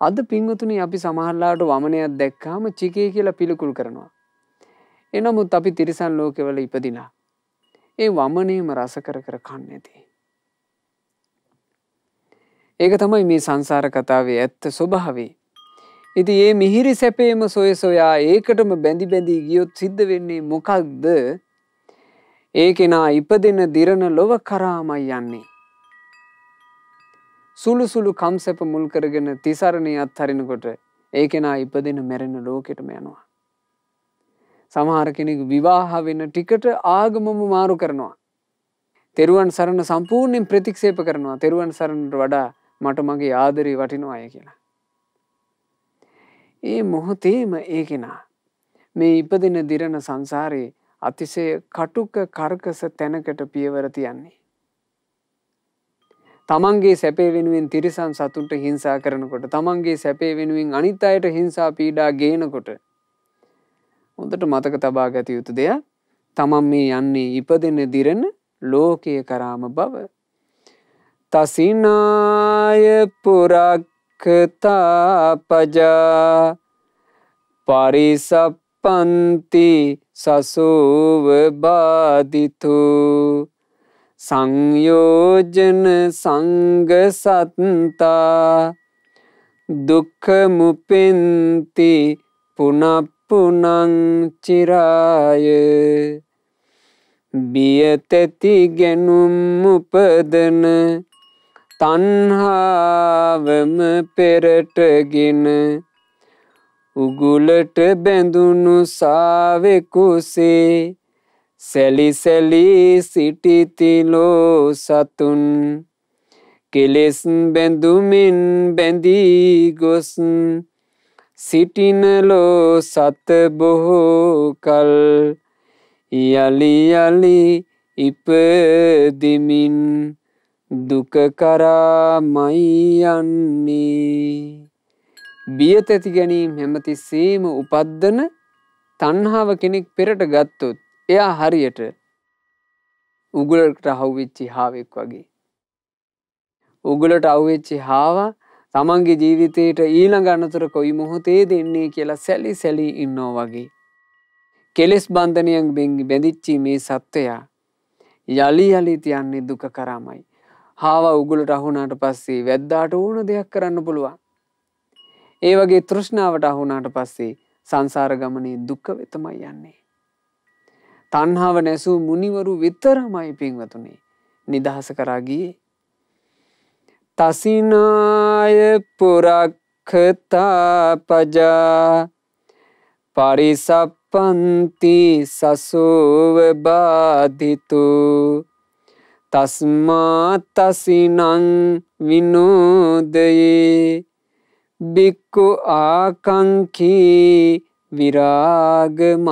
අද පින්වතුනි අපි සමහරලාට වමනයක් දැක්කාම චිකේ කියලා පිළිකුල් කරනවා. එනමුත් අපි තිරිසන් ලෝකෙවල ඉපදිලා ඒ වමනේම රස කර කර කන්නේ නැති. ඒක තමයි මේ සංසාර කතාවේ ඇත්ත ස්වභාවය. ඉතින් මේ මිහිරි සැපේම සොය සොයා ඒකටම බැඳි බැඳි ගියොත් සිද්ධ වෙන්නේ මොකක්ද? ඒකේනා ඉපදෙන දිරන ලොව කරාමයි යන්නේ. සුළු සුළු කම්සැප මුල් කරගෙන තිසරණේ අත්හරිනකොට ඒකේනා ඉපදෙන මැරෙන ලෝකෙටම යනවා. සමහර කෙනෙක් විවාහ වෙන ටිකට ආගමම මාරු කරනවා. තෙරුවන් සරණ සම්පූර්ණයෙන් ප්‍රතික්ෂේප කරනවා. තෙරුවන් සරණට වඩා මට මගේ ආදරේ වටිනවා අය කියලා. ඒ මොහොතේම ඒකේනා මේ ඉපදින දිරන සංසාරේ අතිශය කටුක කර්කස තැනකට පියවර තියන්නේ. තමන්ගේ සැපේ වෙනුවෙන් තිරිසන් සතුන්ට හිංසා කරනකොට, තමන්ගේ සැපේ වෙනුවෙන් අනිත් අයට හිංසා පීඩා ගේනකොට හොඳට මතක තබා ගත යුතු දෙයක් තමන් මේ යන්නේ ඉපදෙන දිරන ලෝකයේ කරාම බව. තසිනාය පුරක්ඛතා පජා පරිසප්පන්ති සසෝව බාදිතු සංයෝජන සංග සත්තා දුක්ඛ මුපෙන්ති පුනප්පුනං චිරාය. බියතති ගැනුම් උපදන තණ්හාවම පෙරටගෙන උගුලට බැඳුණු සාවෙකුසේ සැලි සැලි සිටිතිලෝ සතුන් කෙලෙස් බැඳුමින් බැඳී ගොස් සිටිනලෝ සත බොහෝ කල් යලි යලි ඉපදිමින් දුක කරාමයි යන්නේ. බිය තැති ගැනීම හැමතිස්සෙම උපද්දන තණ්හාව කෙනෙක් පෙරට ගත්තොත් එයා හරියට උගුලට අහුවෙච්ච හාවෙක් වගේ. උගුලට අහුවෙච්ච හාවා තමන්ගේ ජීවිතේට ඊළඟ අනතුර කොයි මොහොතේ දෙන්නේ කියලා සැලි සැලි ඉන්නවා වගේ. කෙලෙස් බන්ධනයෙන් බැඳිච්ච මේ සත්වයා යලි යලි තියන්නේ දුක කරාමයි. හාවා උගුලට අහුණාට පස්සේ වැද්දාට ඕන දෙයක් කරන්න පුළුවන්. ඒ වගේ තෘෂ්ණාවට අහුණාට පස්සේ සංසාර ගමනේ දුක වෙතමයි යන්නේ. තණ්හාව නැසූ මුනිවරු විතරමයි පින්වතුනි නිදහස කරා ගියේ. තසිනාය පුරක්ඛතා පජා පරිසප්පන්ති සසෝව බාධිතු තස්මා තසිනං විනෝදයේ බික්ඛු ආකංඛී විරාගමත්තනෝ.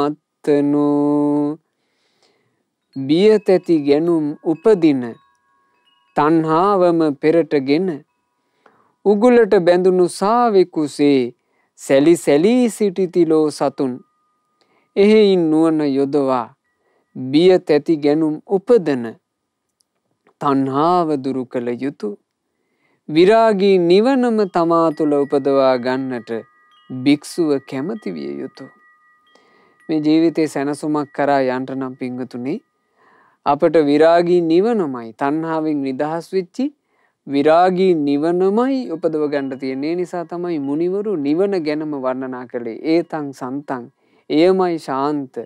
බිය තැති ගැනුම් උපදින තණ්හාවම පෙරටගෙන උගුලට බැඳුණු සාවෙකුසේ සැලි සැලී සිටිතිලෝ සතුන් එහෙයින් නුවණ යොදවා බිය තැති ගැනුම් උපදන තණ්හාව දුරු කළ යුතු විරාගී නිවනම තමා තුළ උපදවා ගන්නට භික්ෂුව කැමති විය යුතු. මේ ජීවිතේ සැනසුමක් කරා යන්න නම් පින්වතුනි අපට විරාගී නිවනමයි තණ්හාවෙන් නිදහස් වෙච්චි විරාගී නිවනමයි උපදව ගන්න තියෙන්නේ. නිසා තමයි මුනිවරු නිවන ගැනම වර්ණනා කළේ. ඒතං සන්තං එයමයි ශාන්ත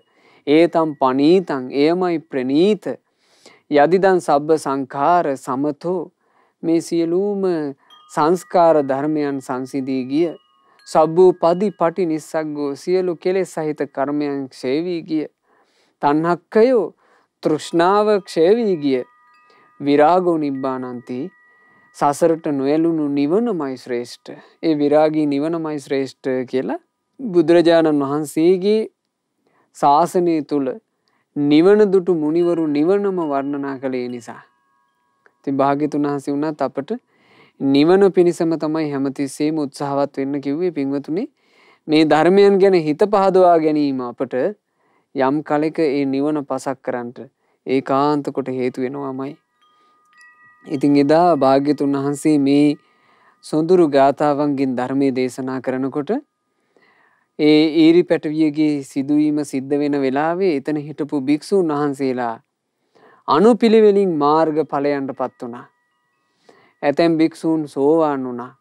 ඒතං පනීතං එයමයි ප්‍රනීත යදිදං සබ්බ සංඛාර සමතෝ. මේ සියලුම සංස්කාර ධර්මයන් සංසිඳී ගිය සබ්බූ පදි පටි නිස්සග්ගෝ සියලු කෙලෙස් සහිත කර්මයන් ක්ෂය වී ගිය තණ්හක්කයෝ තෘෂ්ණාව ක්ෂය වී ගිය විරාගෝ නිබ්බානන්ති සසරට නොයලුණු නිවනමයි ශ්‍රේෂ්ඨ. ඒ විරාගී නිවනමයි ශ්‍රේෂ්ඨ කියලා බුදුරජාණන් වහන්සේගේ ශාසනය තුල නිවන දුටු මුනිවරු නිවනම වර්ණනා කළේ නිසා. ඉතින් භාග්‍යතුන් වහන්සේ උනත් අපට නිවන පිණිසම තමයි හැමතිස්සෙම උත්සාහවත් වෙන්න කිව්වේ පින්වතුනි. මේ ධර්මයන් ගැන හිත පහදවා ගැනීම අපට යම් කලෙක ඒ නිවන පසක් කරන්නට ඒකාන්ත කොට හේතු වෙනවාමයි. ඉතින් එදා භාග්‍යතුන් වහන්සේ මේ සොඳුරු ගාථාවන්ගෙන් ධර්මයේ දේශනා කරනකොට ඒ ඊරි පැටවියගේ සිදුවීම සිද්ධ වෙන වෙලාවේ එතන හිටපු භික්ෂුන් වහන්සේලා අනුපිළිවෙලින් මාර්ග ඵලයන්ටපත් වුණා. ඇතැම් භික්ෂූන් සෝවාන් වුණා.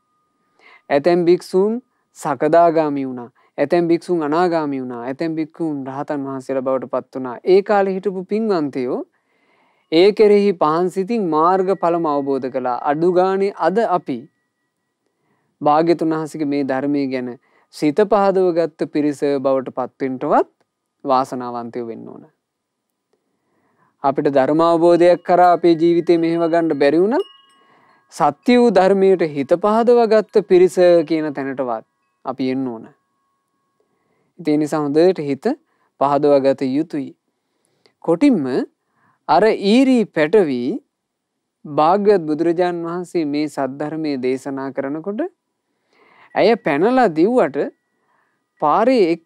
ඇතැම් භික්ෂූන් සකදාගාමි වුණා. ඇතැම් භික්ෂූන් අනාගාමි වුණා. ඇතැම් භික්ෂූන් රහතන් වහන්සේලා බවට පත් වුණා. ඒ කාලේ හිටපු පින්වන්තයෝ ඒ කෙරෙහි පහන් සිතින් මාර්ගඵලම අවබෝධ කළා. අඩු ගානේ අද අපි භාග්‍යතුන් වහන්සේගේ මේ ධර්මයේ ගැන සිත පහදව ගත්ත පිරිස බවට පත් වෙන්නවත් වාසනාවන්තයෝ වෙන්න ඕන. අපිට ධර්ම අවබෝධයක් කරා අපේ ජීවිතේ මෙහෙව ගන්න බැරි වුණා සත්‍ය වූ ධර්මයට හිත පහදව ගත්ත පිරිස කියන තැනටවත් අපි එන්න ඕන. ඒ නිසා හොඳට හිත පහදව ගත යුතුයි. කොටින්ම අර ඊරි පැටවි භාග්‍යවත් බුදුරජාන් වහන්සේ මේ සද්ධර්මයේ දේශනා කරනකොට ඇය පැනලා දිව්වට පාරේ එක්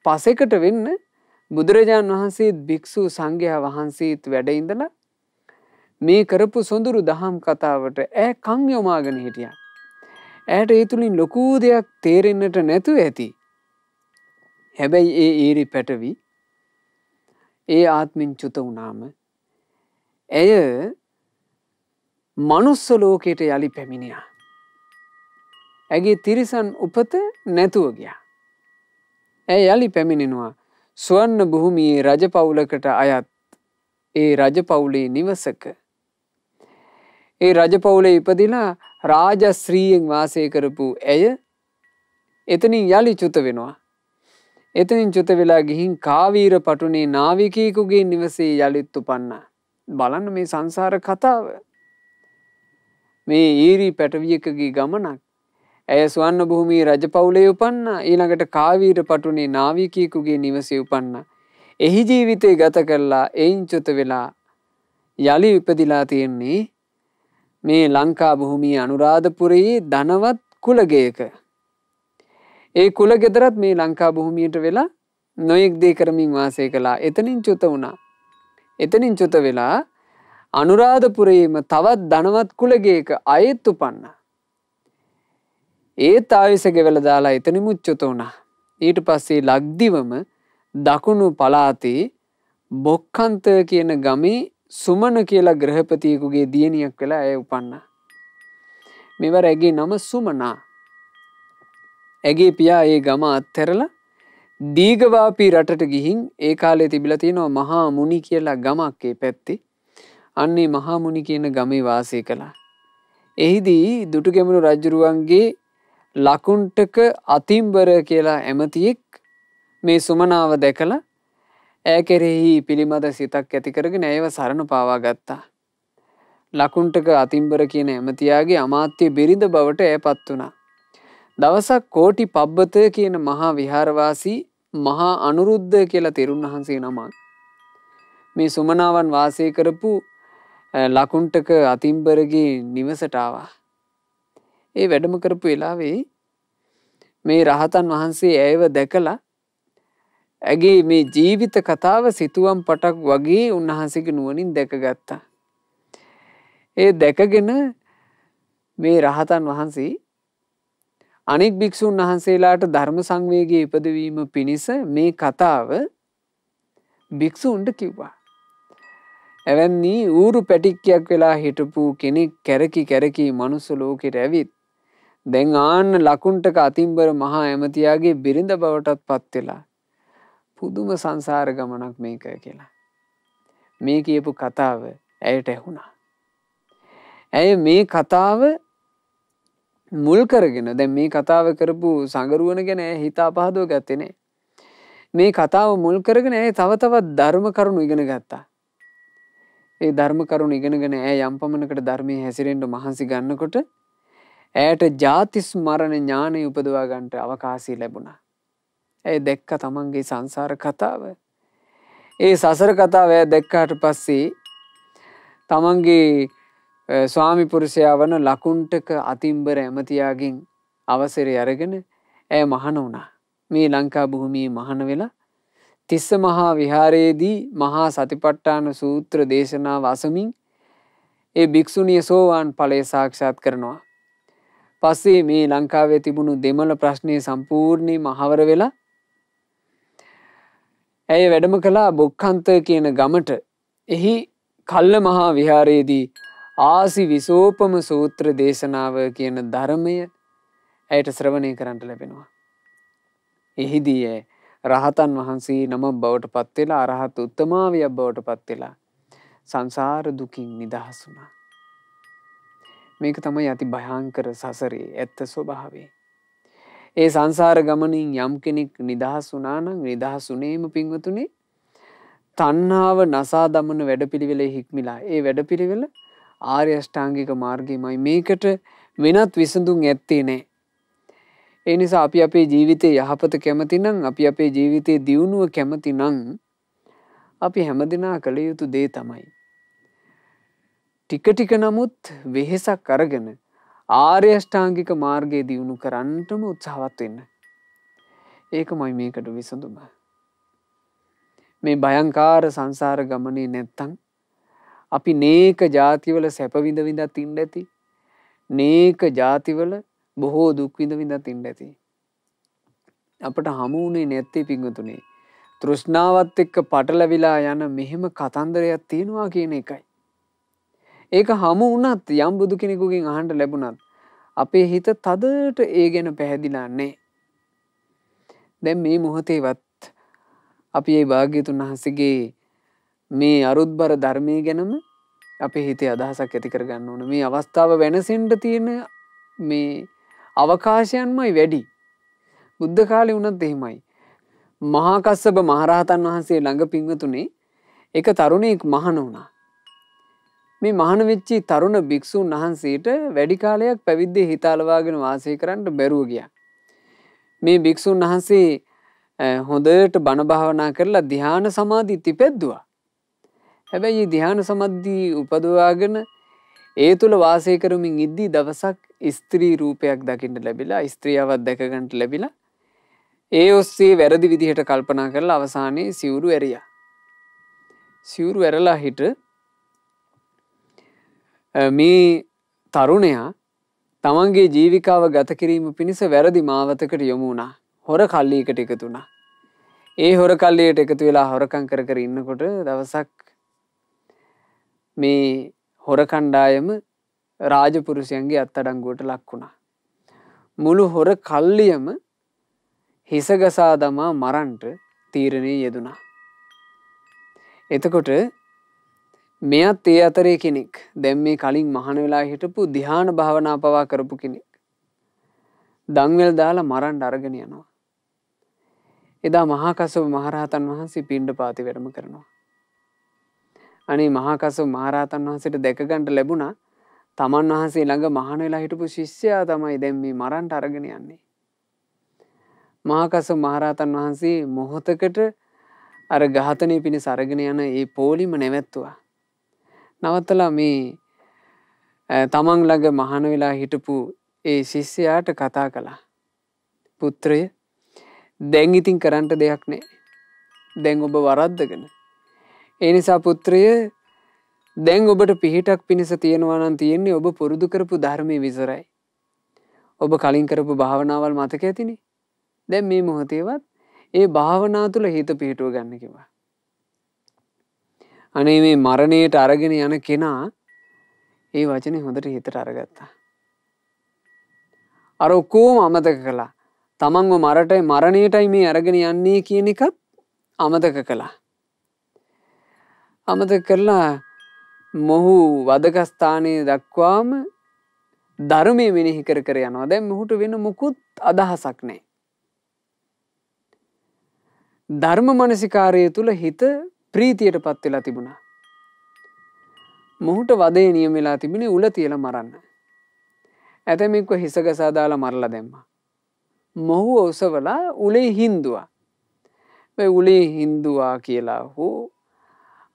පසෙකට වෙන්න බුදුරජාන් වහන්සේත් භික්ෂු සංඝයා වහන්සේත් වැඩ ඉඳලා මේ කරපු සොඳුරු දහම් කතාවට ඈ කන් යොමාගෙන හිටියා. ඇයට ඒ තුලින් ලොකු දෙයක් තේරෙන්නට නැතුව ඇති. හැබැයි ඒ ඊරි පැටවි ඒ ආත්මින් චුත වුණාම ඇය මනුස්ස ලෝකයට යලි පැමිණියා. ඇගේ තිරිසන් උපත නැතුව ගියා. ඇය යලි පැමිණෙනවා ස්වර්ණ භූමියේ රජපෞලකට අයත් ඒ රජපෞලේ නිවසක. ඒ රජපෞලේ ඉපදිලා රාජශ්‍රීයෙන් වාසය කරපු ඇය එතනින් යලි චුත වෙනවා. එතනින් චුත වෙලා ගිහින් කාවීර පටුනේ නාවිකයෙකුගේ නිවසේ යලිත් උපන්නා. බලන්න මේ සංසාර කතාව. මේ ඊරි පැටවියකගේ ගමනක්. ඇය ස්වර්ණ භූමියේ රජපෞලේ උපන්නා. ඊළඟට කාවීර පටුනේ නාවිකයෙකුගේ නිවසේ උපන්නා. එහි ජීවිතේ ගත කරලා එයින් චුත වෙලා යලි ඉපදිලා තියෙන්නේ මේ ලංකා භූමියේ අනුරාධපුරයේ ධනවත් කුලගයක. ඒ කුලගෙදරත් මේ ලංකා භූමියට වෙලා නොයෙක් දේ කරමින් වාසය කළා. එතනින් චුත වුණා. එතනින් චුත වෙලා අනුරාධපුරයේම තවත් ධනවත් කුලගයක ආයෙත් උපන්නා. ඒත් ආයුෂ ගෙවලා දාලා එතනිමුත් චුත වුණා. ඊට පස්සේ ලක්දිවම දකුණු පළාතේ බොක්කන්ත කියන ගමේ සුමන කියලා ග්‍රහපතියෙකුගේ දියණියක් වෙලා ඇය උපන්නා. මෙවර ඇගේ නම සුමනා. ඇගේ පියා ඒ ගම අත්හැරලා දීඝවාපී රටට ගිහින් ඒ කාලේ තිබිලා තියෙනවා මහා මුනි කියලා ගමක් ඒ පැත්තේ. අන්නේ මහා මුනි කියන ගමේ වාසය කළා. එහිදී දුටුගැමුණු රජුරුවන්ගේ ලකුණ්ඨක අතිම්බර කියලා ඇමතියෙක් මේ සුමනාව දැකලා ඇය කෙරෙහි පිළිමද සිතක් ඇති කරගෙන ඇයව සරණ පාවා ගත්තා. ලකුණ්ඨක අතිම්බර කියන ඇමතියාගේ අමාත්‍ය බිරිඳ බවට ඇයපත් වුණා. දවසක් කෝටි පබ්බත කියන මහා විහාරවාසී මහා අනුරුද්ධ කියලා තෙරුන් වහන්සේ නමක් මේ සුමනාවන් වාසය කරපු ලකුණ්ඨක අතිම්බරගේ නිවසට ආවා. ඒ වැඩම කරපු වෙලාවේ මේ රහතන් වහන්සේ ඇයව දැකලා ඇගේ මේ ජීවිත කතාව සිතුවම් පටක් වගේ උන්වහන්සේගේ නුවණින් දැකගත්තා. ඒ දැකගෙන මේ රහතන් වහන්සේ අනෙක් භික්ෂුන් වහන්සේලාට ධර්ම සංවේගයේ ඉපදවීම පිණිස මේ කතාව භික්ෂුන්ට කිව්වා. එවැනි ඌරු පැටික්කයක් වෙලා හිටපු කෙනෙක් කැරකි මනුස්ස ලෝකෙට ඇවිත් දැන් ආන්න ලකුණ්ඨක අතිම්බර මහා ඇමතියාගේ බිරිඳ බවටත් පත් වෙලා පුදුම සංසාර ගමනක් මේක කියලා. මේ කියපු කතාව ඇයට ඇහුණා. ඇය මේ කතාව මුල් කරගෙන දැන් මේ කතාව කරපු සංගරුවන ගැන ඇය හිතා පහදව ගත්තේ නෑ. මේ කතාව මුල් කරගෙන ඇය තව තවත් ධර්ම කරුණු ඉගෙන ගත්තා. ඒ ධර්ම කරුණු ඉගෙනගෙන ඇය යම් පමණකට ධර්මයේ හැසිරෙන්න මහන්සි ගන්නකොට ඇයට ජාති ස්මරණ ඥානය උපදවා ගන්නට අවකාශය ලැබුණා. ඇය දැක්ක තමන්ගේ සංසාර කතාව. ඒ සසර කතාව ඇය දැක්කාට පස්සේ තමන්ගේ ස්වාමි පුරුෂයා වන ලකුණ්ඨක අතිම්බර ඇමතියාගෙන් අවසරය අරගෙන ඇය මහණ වුණා. මේ ලංකා භූමියේ මහණ වෙලා තිස්ස මහා විහාරයේදී මහා සතිපට්ඨාන සූත්‍ර දේශනාව අසමින් ඒ භික්ෂුණිය සෝවාන් ඵලය සාක්ෂාත් කරනවා. පස්සේ මේ ලංකාවේ තිබුණු දෙමළ ප්‍රශ්නය සම්පූර්ණයෙන්ම අහවර වෙලා ඇය වැඩම කළා බොක්කන්ත කියන ගමට. එහි කල්ල මහා විහාරයේදී ආසි විසෝපම සූත්‍ර දේශනාව කියන ධර්මය ඇයට ශ්‍රවණය කරන්නට ලැබෙනවා. එහිදී ඇය රහතන් වහන්සේ නම බවට පත් වෙලා අරහත් උත්තමාවියක් බවට පත් වෙලා සංසාර දුකින් නිදහස් වුණා. මේක තමයි අති භයාංකර සසරේ ඇත්ත ස්වභාවය. ඒ සංසාර ගමනින් යම් කෙනෙක් නිදහස් වුණා නම් නිදහස් උනේම පින්වතුනි තණ්හාව නසා දමන වැඩපිළිවෙලේ හික්මිලා. ඒ වැඩපිළිවෙල ආර්ය අෂ්ටාංගික මාර්ගයමයි. මේකට වෙනත් විසඳුම් ඇත්තේ නැහැ. ඒ නිසා අපි අපේ ජීවිතේ යහපත කැමති නම් අපි අපේ ජීවිතේ දියුණුව කැමති නම් අපි හැමදිනා කළ යුතු දේ තමයි ටික ටික නමුත් වෙහෙසක් අරගෙන ආර්ය අෂ්ටාංගික මාර්ගයේ දියුණු කරන්නටම උත්සාහවත් වෙන්න. ඒකමයි මේකට විසඳුම. මේ භයංකාර සංසාර ගමනේ නැත්තම් අපි නේක ජාතිවල සැප විඳ විඳත් ඉන්න ඇති. නේක ජාතිවල බොහෝ දුක් විඳ විඳත් ඉන්න ඇති. අපට හමු වුණේ නැත්තේ පිංගුතුනේ. තෘෂ්ණාවත් එක්ක පටලවිලා යන මෙහෙම කතන්දරයක් තියෙනවා කියන එකයි. ඒක හමු වුණත් යම් බුදු කෙනෙකුගෙන් අහන්න ලැබුණත් අපේ හිත තදට ඒ ගැන පැහැදිලා නැහැ. දැන් මේ මොහොතේවත් අපි මේ භාග්‍යතුන් වහන්සේගේ මේ අරුත්බර ධර්මයේ ගැනම අපේ හිතේ අදහසක් ඇති කරගන්න ඕන. මේ අවස්ථාව වෙනසෙන්න තියෙන මේ අවකාශයන්මයි වැඩි. බුද්ධ කාලේ වුණත් එහෙමයි. මහා කස්සප මහරහතන් වහන්සේ ළඟ පින්වතුනේ එක තරුණයෙක් මහණ වුණා. මේ මහණ වෙච්චි තරුණ භික්ෂුන් වහන්සේට වැඩි කාලයක් පැවිද්දේ හිත අලවාගෙන වාසය කරන්න බැරුව ගියා. මේ භික්ෂුන් වහන්සේ හොඳට බණ භාවනා කරලා ධ්‍යාන සමාධි තිපෙද්දුවා. හැබැයි ධ්‍යාන සමාධි උපදවාගෙන ඒ තුල වාසය කරමින් ඉද්දී දවසක් ස්ත්‍රී රූපයක් දකින්න ලැබිලා, ස්ත්‍රියවක් දැක ගන්න ලැබිලා, ඒ ඔස්සේ වැරදි විදිහට කල්පනා කරලා අවසානයේ සිවුරු ඇරියා. සිවුරු ඇරලා හිට මේ තරුණයා තමන්ගේ ජීවිකාව ගත කිරීම පිණිස වැරදි මාවතකට යොමු වුණා. හොර කල්ලියකට එකතු වුණා. ඒ හොර කල්ලියට එකතු වෙලා හොරකම් කර කර ඉන්නකොට දවසක් මේ හොර කණ්ඩායම රාජපුරුෂයන්ගේ අත්අඩංගුවට ලක් වුණා. මුළු හොර කල්ලියම හිසගසා දමා මරන්ට තීරණේ යෙදුණා. එතකොට මෙයත් ඒ අතරේ කෙනෙක්. දැන් මේ කලින් මහාන වෙලා හිටපු ධ්‍යාන භාවනා පවා කරපු කෙනෙක්. දන්වැල් දාලා මරන්න අරගෙන යනවා. එදා මහා කස්සප මහරහතන් වහන්සේ පිණ්ඩපාතේ වැඩම කරනවා. අනේ මහා කස්සප මහරහතන් වහන්සේට දැක ගන්න ලැබුණා තමන් වහන්සේ ළඟ මහාන වෙලා හිටපු ශිෂ්‍යයා තමයි දැන් මේ මරන්න අරගෙන යන්නේ. මහා කස්සප මහරහතන් වහන්සේ මොහොතකට අර ඝාතනය පිණිස අරගෙන යන ඒ පොලිම නැවැත්තුවා. නවත්තලා මේ තමන් ළඟ මහාන වෙලා හිටපු ඒ ශිෂ්‍යයාට කතා කළා. පුත්‍රය, දැන් ඉතින් කරන්න දෙයක් නැහැ. දැන් ඔබ වරද්දගෙන. ඒ නිසා පුත්‍රය, දැන් ඔබට පිහිටක් පිණිස තියෙනවා නම් තියෙන්නේ ඔබ පුරුදු කරපු ධර්මයේ විතරයි. ඔබ කලින් කරපු භාවනාවල් මතක ඇතිනේ. දැන් මේ මොහොතේවත් ඒ භාවනාව තුළ හිත පිහිටුව ගන්න කිව්වා. අනේ මේ මරණයට අරගෙන යන කෙනා ඒ වචනේ හොඳට හිතට අරගත්තා. අර ඔක්කොම අමතක කළා. තමන්ව මරණයටයි මේ අරගෙන යන්නේ කියන එකත් අමතක කළා. අමතක කරලා මොහු වදක ස්ථානයේ දක්වාම ධර්මයේ මෙනෙහි කර කර යනවා. දැන් මොහුට වෙන මුකුත් අදහසක් නැහැ. ධර්ම මනසිකාරය තුල හිත ප්‍රීතියටපත් වෙලා තිබුණා. මොහුට වදේ නියම වෙලා තිබුණේ උල තියලා මරන්න. ඇතමෙක්ව හිසගසා දාලා මරලා දැම්මා. මොහු ඔසවලා උලේ හින්දුවා. මේ උලේ හින්දුවා කියලා හෝ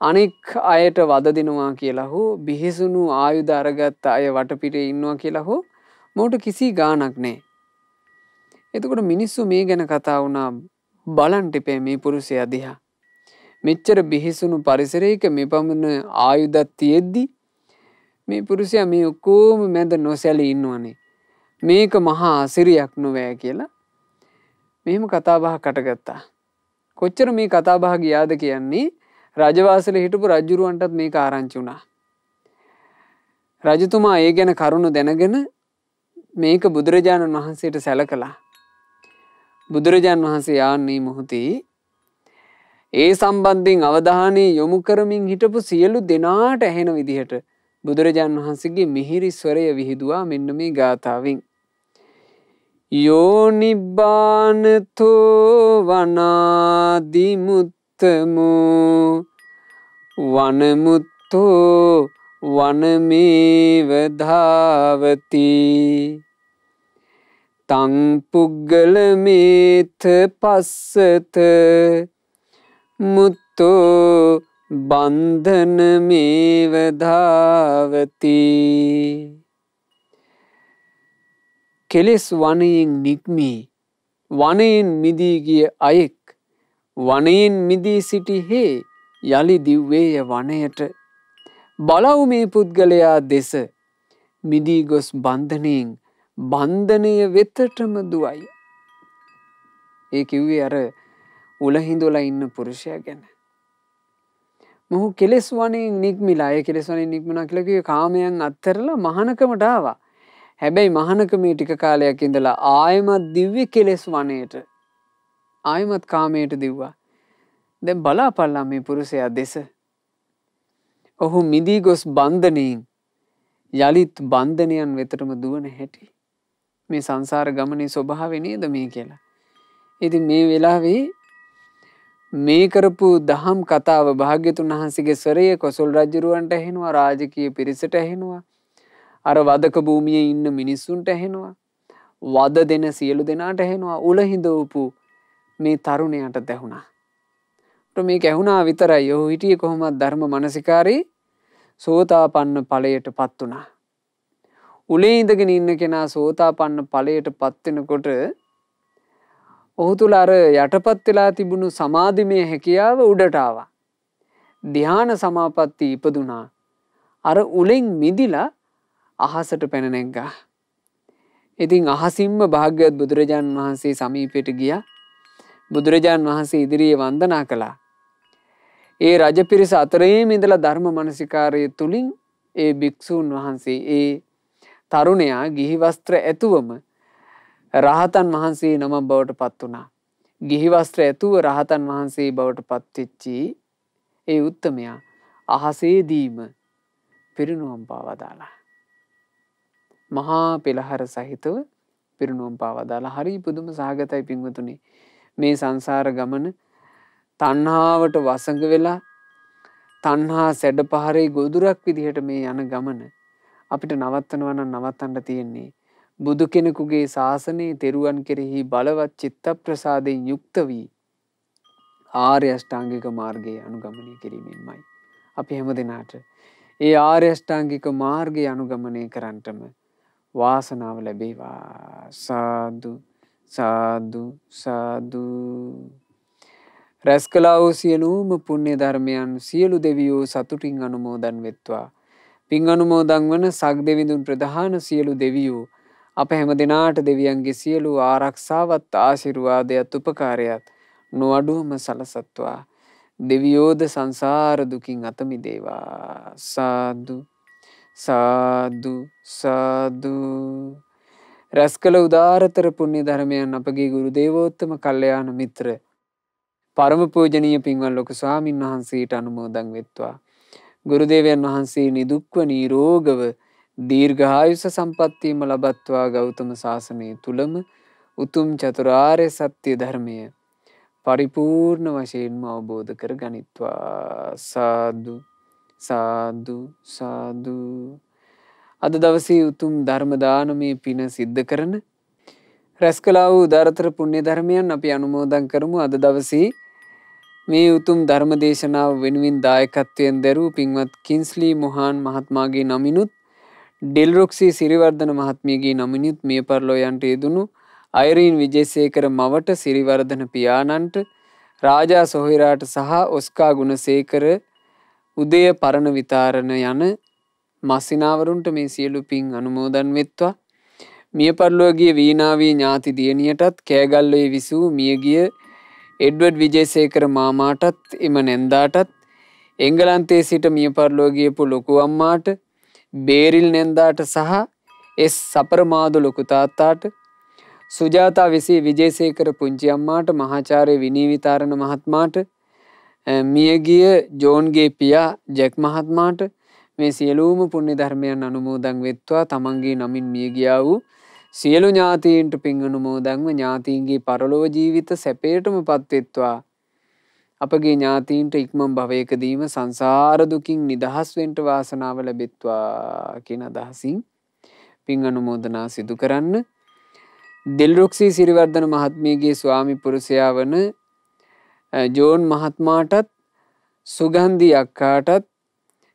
අනෙක් අයට වද දෙනවා කියලා හෝ බිහිසුණු ආයුධ අරගත්ත අය වටපිටේ ඉන්නවා කියලා හෝ මොහුට කිසි ගාණක් නැහැ. එතකොට මිනිස්සු මේ ගැන කතා වුණා. බලන්න ඉපේ මේ පුරුෂයා දිහා. මෙච්චර බිහිසුණු පරිසරයක මෙපමණ ආයුධත් තියෙද්දි මේ පුරුෂයා මේ ඔක්කොම මැද නොසැලී ඉන්නවනේ. මේක මහා අසිරියක් නොවෑ කියලා මෙහෙම කතා බහක් අටගත්තා. කොච්චර මේ කතා බහ ගියාද කියන්නේ රජවාසලේ හිටපු රජුරවන්ටත් මේක ආරංචි වුණා. රජතුමා ඒ ගැන කරුණ දැනගෙන මේක බුදුරජාණන් වහන්සේට සැලකලා බුදුරජාණන් වහන්සේ ආන්නේ මොහොතේ ඒ සම්බන්ධයෙන් අවධානය යොමු කරමින් හිටපු සියලු දෙනාට ඇහෙන විදිහට බුදුරජාණන් වහන්සේගේ මිහිරි ස්වරය විහිදුවා මෙන්න මේ ගාථාවෙන්. යෝ නිබ්බානතෝ වනාදිමුත්තමෝ වනමුත්තෝ වනමේව ධාවති තං පුග්ගලමේත පස්සත මුත්තෝ බන්ධන මේව ධාවති. කෙලෙස් වනයෙන් නික්මී වනයෙන් මිදී ගිය අයෙක් වනයෙන් මිදී සිටි හේ යළි දිව්වේය වනයට බලව් මේ පුද්ගලයා දෙස මිදී ගොස් බන්ධනයෙන් බන්ධනය වෙතටම දුවයි. ඒ කිව්වේ අර උලහිඳුලා ඉන්න පුරුෂයා ගැන. මොහු කෙලෙස් වනයෙන් නික්මිලා ඒ කෙලෙස් වනයෙන් නික්මුණා කියලා කිව්වේ කාමයන් අත්හැරලා මහානකමට ආවා. හැබැයි මහානකමේ ටික කාලයක් ඉඳලා ආයමත් දිව්‍ය කෙලෙස් වනයේට ආයමත් කාමයට දිව්වා. දැන් බලාපල්ලා මේ පුරුෂයා දෙස. ඔහු මිදී ගොස් බන්ධනයෙන් යලිත් බන්ධනයන් වෙතටම දුවන හැටි. මේ සංසාර ගමනේ ස්වභාවය නේද මේ කියලා. ඉතින් මේ වෙලාවේ මේ කරපු දහම් කතාව භාග්‍යතුන් වහන්සේගේ ස්වරයේ කොසල් රජුරවන්ට ඇහෙනවා, රාජකීය පිරිසට ඇහෙනවා, අර වදක භූමියේ ඉන්න මිනිස්සුන්ට ඇහෙනවා, වද දෙන සියලු දෙනාට ඇහෙනවා, උලහිඳවපු මේ තරුණයාට දැහුණා. මේක ඇහුණා විතරයි. ඔහු හිටියේ කොහොමද ධර්ම මනසිකාරී සෝතාපන්න ඵලයට පත් වුණා. උලේ ඉඳගෙන ඉන්න කෙනා සෝතාපන්න ඵලයට පත් වෙනකොට ඔහු තුල අර යටපත් වෙලා තිබුණු සමාධිමය හැකියාව උඩට ආවා. ධ්‍යාන සමාපatti ඉපදුනා. අර උලෙන් මිදිලා අහසට පැන නැග්ගා. ඉතින් අහසින්ම භාග්‍යවත් බුදුරජාන් වහන්සේ සමීපයට ගියා. බුදුරජාන් වහන්සේ ඉදිරියේ වන්දනා කළා. ඒ රජ පිරිස අතරේම ඉඳලා ධර්ම මනසිකාරය තුලින් ඒ භික්ෂූන් වහන්සේ ඒ තරුණයා ගිහි වස්ත්‍ර ඇතුවම රහතන් වහන්සේ නම බවට පත් වුණා. ගිහි වස්ත්‍ර ඇතුව රහතන් වහන්සේ බවට පත් වෙච්චි ඒ උත්තමයා අහසේදීම පිරිනුවම් පාවදාලා. මහා පෙළහර සහිතව පිරිනුවම් පාවදාලා. හරි පුදුම සහගතයි පින්වතුනි. මේ සංසාර ගමන තණ්හාවට වසඟ වෙලා තණ්හා සැඩ පහරේ ගොදුරක් විදිහට මේ යන ගමන අපිට නවත්තනවා නම් නවත්තන්න තියෙන්නේ බුදු කෙනෙකුගේ ශාසනයේ තෙරුවන් කෙරෙහි බලවත් චිත්ත ප්‍රසාදයෙන් යුක්ත වී ආර්ය අෂ්ටාංගික මාර්ගයේ අනුගමනය කිරීමෙන්මයි. අපි හැම දිනාට ඒ ආර්ය අෂ්ටාංගික මාර්ගය අනුගමනය කරන්නටම වාසනාව ලැබේවා. සාදු සාදු සාදු. රැස් කළා වූ සියලුම පුණ්‍ය ධර්මයන් සියලු දෙවියෝ සතුටින් අනුමෝදන් වෙත්වා. පින් අනුමෝදන් වන සක් දෙවිඳුන් ප්‍රධාන සියලු දෙවියෝ අප හැම දිනාට දෙවියන්ගේ සියලු ආරක්ෂාවත් ආශිර්වාදයත් උපකාරයත් නොඅඩුවම සලසත්වා. දෙවියෝද සංසාර දුකින් අත මිදේවා. සාදු සාදු සාදු. රැස් කළ උදාරතර පුණ්‍ය ධර්මයන් අපගේ ගුරු දේවෝත්තම කල්යාණ මිත්‍ර පරම පූජනීය පින්වත් ලොකු ස්වාමින් වහන්සේට අනුමෝදන් වෙත්වා. ගුරු දේවයන් වහන්සේ නිදුක්ව නිරෝගව දීර්ඝායුෂ සම්පන්නියම ලබත්වා ගෞතම සාසනය තුලම උතුම් චතුරාර්ය සත්‍ය ධර්මය පරිපූර්ණ වශයෙන්ම අවබෝධ කර ගනිත්වා. සාදු සාදු සාදු. අද දවසේ උතුම් ධර්ම දානමේ පින සිද්ධ කරන රැස් කළා වූ උදාරතර පුණ්‍ය ධර්මයන් අපි අනුමෝදන් කරමු. අද දවසේ මේ උතුම් ධර්ම දේශනාව වෙනුවෙන් දායකත්වයෙන් දරූ පින්වත් කින්ස්ලි මොහාන් මහත්මයාගේ නමිනුත් ඩෙල්රොක්සි සිරිවර්ධන මහත්මියගේ නමිනුත් මිය පරලෝ යන්ට යෙදුණු අයිරීන් විජේසේකර මවට සිරිවර්ධන පියාණන්ට රාජා සොහොයුරාට සහ ඔස්කා ගුණසේකර උදය පරණ විතාරණ යන මස්සිනාවරුන්ට මේ සියලු පින් අනුමෝදන් වෙත්වා. මිය පරලෝ ගිය වීණාවී ඥාති දියණියටත් කෑගල්ලේ විසූ මියගිය එඩ්වඩ් විජේසේකර මාමාටත් එම නැන්දාටත් එංගලන්තයේ සිට මිය පරලෝ ගියපු ලොකු අම්මාට බේරිල් නැන්දාට සහ එස් සපරමාදු ලොකු තාත්තාට සුජාතා විසී විජේසේකර පුංචි අම්මාට මහාචාර්ය විනී විතාරණ මහත්මයාට මියගිය ජෝන්ගේ පියා ජැක් මහත්මයාට මේ සියලුම පුණ්‍ය ධර්මයන් අනුමෝදන් වෙත්වා. තමන්ගේ නමින් මිය ගියා වූ සියලු ඥාතීන්ට පින් අනුමෝදන්ව ඥාතීන්ගේ පරලොව ජීවිත සැපයටම පත් වෙත්වා. අපගේ ඥාතීන්ට ඉක්මන් භවයකදීම සංසාර දුකින් නිදහස් වෙන්න වාසනාව ලැබෙත්වා කියන අදහසින් පින් අනුමෝදනා සිදු කරන්න. දිල්රුක්සි සිරිවර්ධන මහත්මියගේ ස්වාමි පුරුෂයා වන ජෝන් මහත්මයාටත් සුගන්ධි අක්කාටත්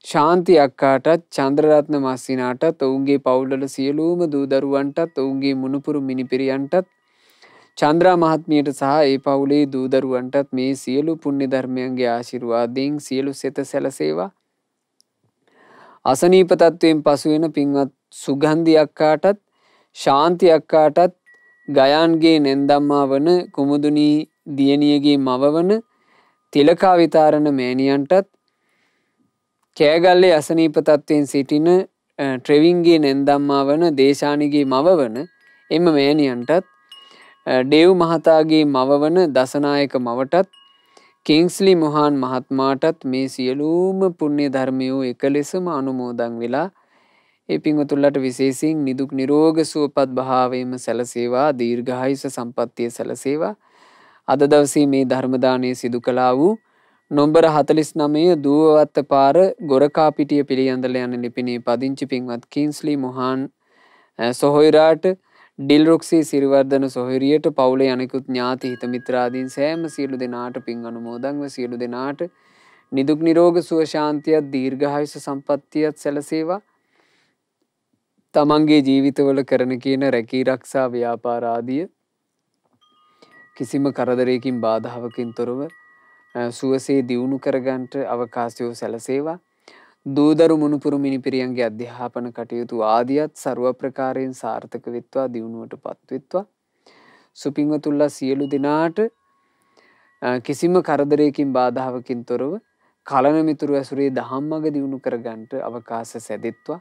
ශාන්ති අක්කාටත් චන්ද්‍රරත්න මස්සිනාටත් ඔවුන්ගේ පවුල්වල සියලුම දූ දරුවන්ටත් ඔවුන්ගේ මුණුපුරු මිනිපිරියන්ටත් චන්ද්‍රා මහත්මියට සහ ඒ පවුලේ දූ දරුවන්ටත් මේ සියලු පුණ්‍ය ධර්මයන්ගේ ආශිර්වාදයෙන් සියලු සෙත සැලසේවා. අසනීප තත්වයෙන් පසු වෙන පින්වත් සුගන්ධි අක්කාටත් ශාන්ති අක්කාටත් ගයාන්ගේ නෙන්දම්මා වන කුමුදුනී දියණියගේ මව වන තිලකා විතාරණ මෑණියන්ටත් කෑගල්ලේ අසනීප තත්වයෙන් සිටින ට්‍රෙවින්ගේ නෙන්දම්මා වන දේශානිගේ මව වන එම මෑණියන්ටත් ඩේව් මහතාගේ මව වන දසනායක මවටත් කිංස්ලි මොහාන් මහත්මාටත් මේ සියලුම පුණ්‍ය ධර්මයෝ එක ලෙසම අනුමෝදන් වෙලා ඒ පින්වතුන්ලට විශේෂයෙන් නිදුක් නිරෝග සුවපත් භාවයෙන්ම සැලසේවා දීර්ඝායුෂ සම්පන්නිය සැලසේවා. අද දවසේ මේ ධර්ම දානය සිදු කළා වූ නොම්බර 49 දුවවත්ත පාර ගොරකාපිටිය පිළියන්දල යන ලිපිනේ පදිංචි පින්වත් කිංස්ලි මොහාන් සොහොයුරාට ඩිල්රොක්සි සිරිවර්ධන සොහොයුරියට පවුලේ අනෙකුත් ඥාති හිත මිත්‍රාදීන් සෑම සියලු දෙනාට පින් අනුමෝදන්ව සියලු දෙනාට නිදුක් නිරෝග සුව ශාන්තියත් දීර්ඝායුෂ සම්පන්නියත් සැලසේවා. තමන්ගේ ජීවිතවල කරන කියන රැකී රක්ෂා ව්‍යාපාර ආදිය කිසිම කරදරයකින් බාධාවකින් තොරව සුවසේ දියුණු කරගන්නට අවකාශය සැලසේවා. දූදරු මුණුපුරු මිනිපිරියන්ගේ අධ්‍යාපන කටයුතු ආදියත් ਸਰව ප්‍රකාරයෙන් සාර්ථක වෙත්වා දියුණුවට පත්වෙත්වා. සුපින්වතුන්ලා සියලු දෙනාට කිසිම කරදරයකින් බාධාවකින් තොරව කලන මිතුරු ඇසුරේ දහම්මග දියුණු කරගන්නට අවකාශ සැදෙත්වා.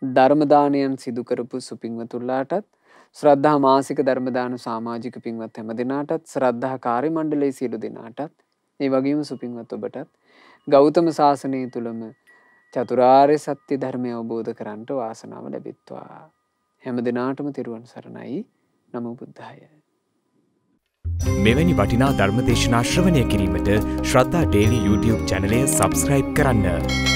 ධර්ම දානයන් සිදු කරපු සුපින්වතුන්ලාටත් ශ්‍රද්ධා මාසික ධර්ම දාන සමාජික පින්වත් හැම දෙනාටත් ශ්‍රද්ධා කාර්ය මණ්ඩලයේ සියලු දෙනාටත් ඒ වගේම සුපින්වත් ඔබටත් ගෞතම සාසනය තුලම චතුරාර්ය සත්‍ය ධර්මය අවබෝධ කරගන්නට වාසනාව ලැබෙත්වා. හැම දිනාටම තෙරුවන් සරණයි. නමෝ බුද්ධාය. මෙවැනි වටිනා ධර්ම දේශනා ශ්‍රවණය කිරීමට ශ්‍රද්ධා ඩේලි YouTube channel එක subscribe කරන්න.